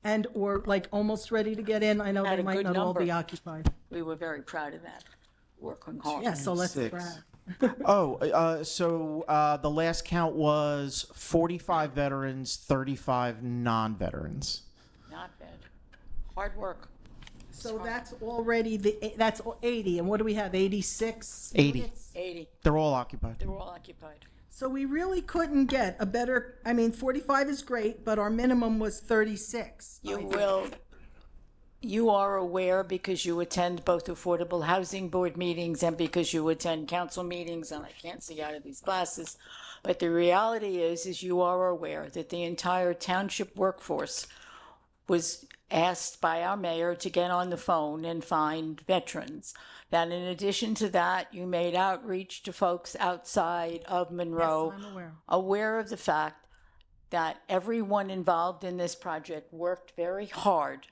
And, or like almost ready to get in? I know Had they a might good not all be number. occupied. We were very proud of that. Working hard. Yeah, so let's Six. brag. So the last count was 45 veterans, 35 non-veterans. Not bad. Hard work. So that's already that's 80, and what do we have, 86? 80. units? 80. They're all occupied. They were all occupied. So we really couldn't get a better, I mean, 45 is great, but our minimum was 36. You are aware, because you attend both Affordable Housing Board meetings and because you attend council meetings, and I can't see out of these glasses, but the reality is you are aware that the entire township workforce was asked by our mayor to get on the phone and find veterans. That in addition to that, you made outreach to folks outside of Monroe, Yes, I'm aware. aware of the fact that everyone involved in this project worked very hard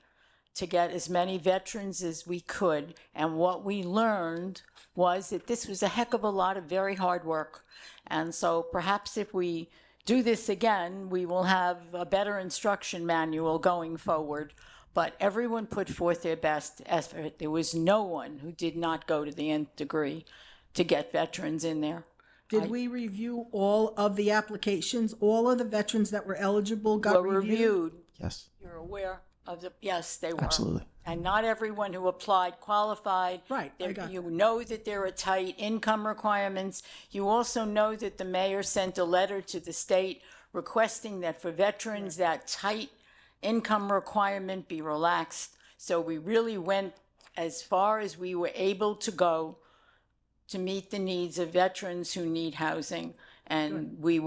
to get as many veterans as we could. And what we learned was that this was a heck of a lot of very hard work. And so perhaps if we do this again, we will have a better instruction manual going forward. But everyone put forth their best effort. There was no one who did not go to the nth degree to get veterans in there. Did we review all of the applications? All of the veterans that were eligible got Were reviewed. Yes. You're aware of the, yes, they were. Absolutely. And not everyone who applied qualified. Right, I got You know that there are tight income requirements. You also know that the mayor sent a letter to the state requesting that for veterans, that tight income requirement be relaxed. So we really went as far as we were able to go to meet the needs of veterans who need housing. And we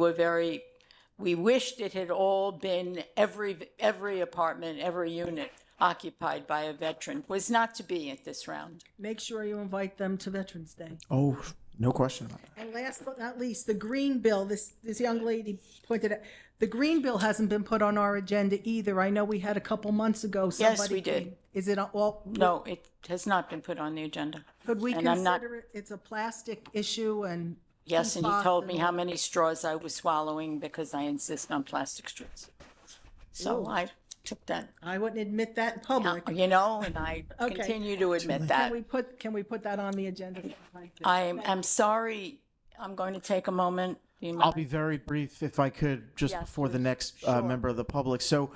wished it had all been every apartment, every unit occupied by a veteran. Was not to be at this round. Make sure you invite them to Veterans Day. Oh, no question about that. And last but not least, the green bill, this young lady pointed out, the green bill hasn't been put on our agenda either. I know we had a couple months ago. Yes, somebody we did. came. Is it all? No, it has not been put on the agenda. Could we And I'm not- consider it, it's a plastic issue and. Yes, and he PFAS told me and how all- many straws I was swallowing because I insist on plastic straws. So Ooh. I took that, I wouldn't admit that in public. you know, and I Okay. continue to admit Can that. we put that on the agenda? I'm sorry, I'm going to take a moment Do you I'll mind? be very brief if I could, just Yes, before the please. next Sure. member of the public. So,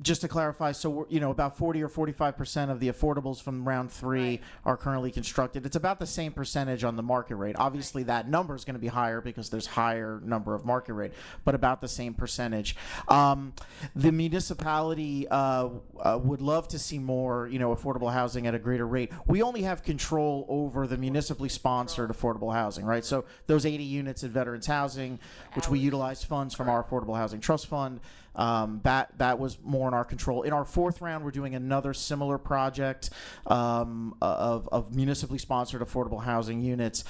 just to clarify, so we're, about 40 or 45% of the affordables from round 3 are currently constructed. It's about the same percentage on the market rate. Obviously, that number is going to be higher because there's higher number of market rate, but about the same percentage. The municipality would love to see more, affordable housing at a greater rate. We only have control over the municipally sponsored affordable housing, right? So those 80 units at Veterans Housing, which we utilize funds from our Affordable Housing Trust Fund, that was more in our control. In our 4th round, we're doing another similar project of municipally sponsored affordable housing units,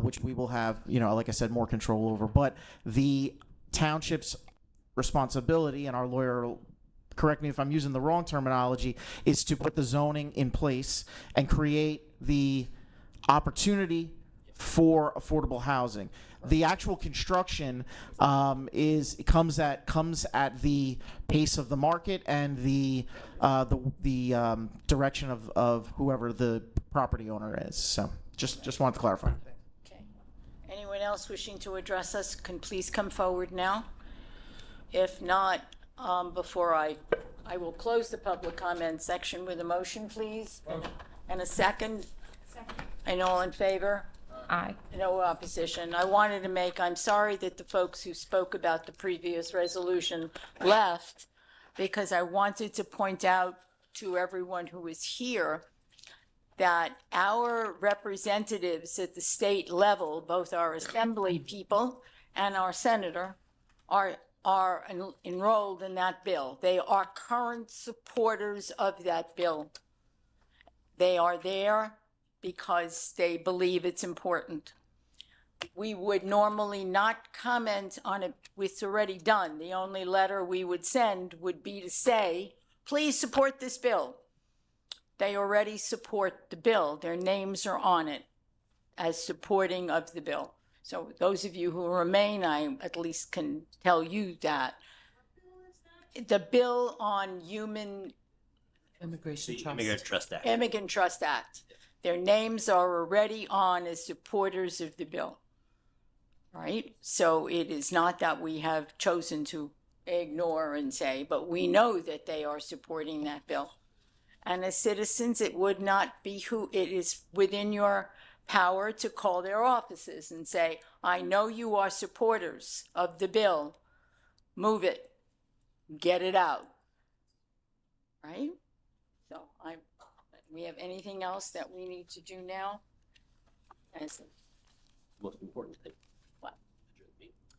which we will have, like I said, more control over. But the township's responsibility, and our lawyer, correct me if I'm using the wrong terminology, is to put the zoning in place and create the opportunity for affordable housing. The actual construction comes at the pace of the market and the direction of whoever the property owner is. So just wanted to clarify. Okay. Anyone else wishing to address us can please come forward now. If not, before I will close the public comment section with a motion, please. And a second. And all in favor? Aye. No opposition. I'm sorry that the folks who spoke about the previous resolution left, because I wanted to point out to everyone who is here that our representatives at the state level, both our assembly people and our senator, are enrolled in that bill. They are current supporters of that bill. They are there because they believe it's important. We would normally not comment on it. It's already done. The only letter we would send would be to say, please support this bill. They already support the bill. Their names are on it as supporting of the bill. So those of you who remain, I at least can tell you that. The bill on Immigration Immigrant Trust Act. Immigrant Trust Act. Their names are already on as supporters of the bill, right? So it is not that we have chosen to ignore and say, but we know that they are supporting that bill. And as citizens, it would not be it is within your power to call their offices and say, I know you are supporters of the bill. Move it. Get it out. Right? So we have anything else that we need to do now? Most important thing. What?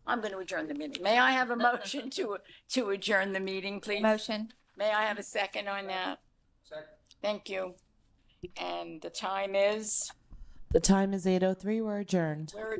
I'm going to adjourn the meeting. May I have a motion to adjourn the meeting, please? Motion. May I have a second on that? Second. Thank you. And the time is? The time is 8:03. We're adjourned. We're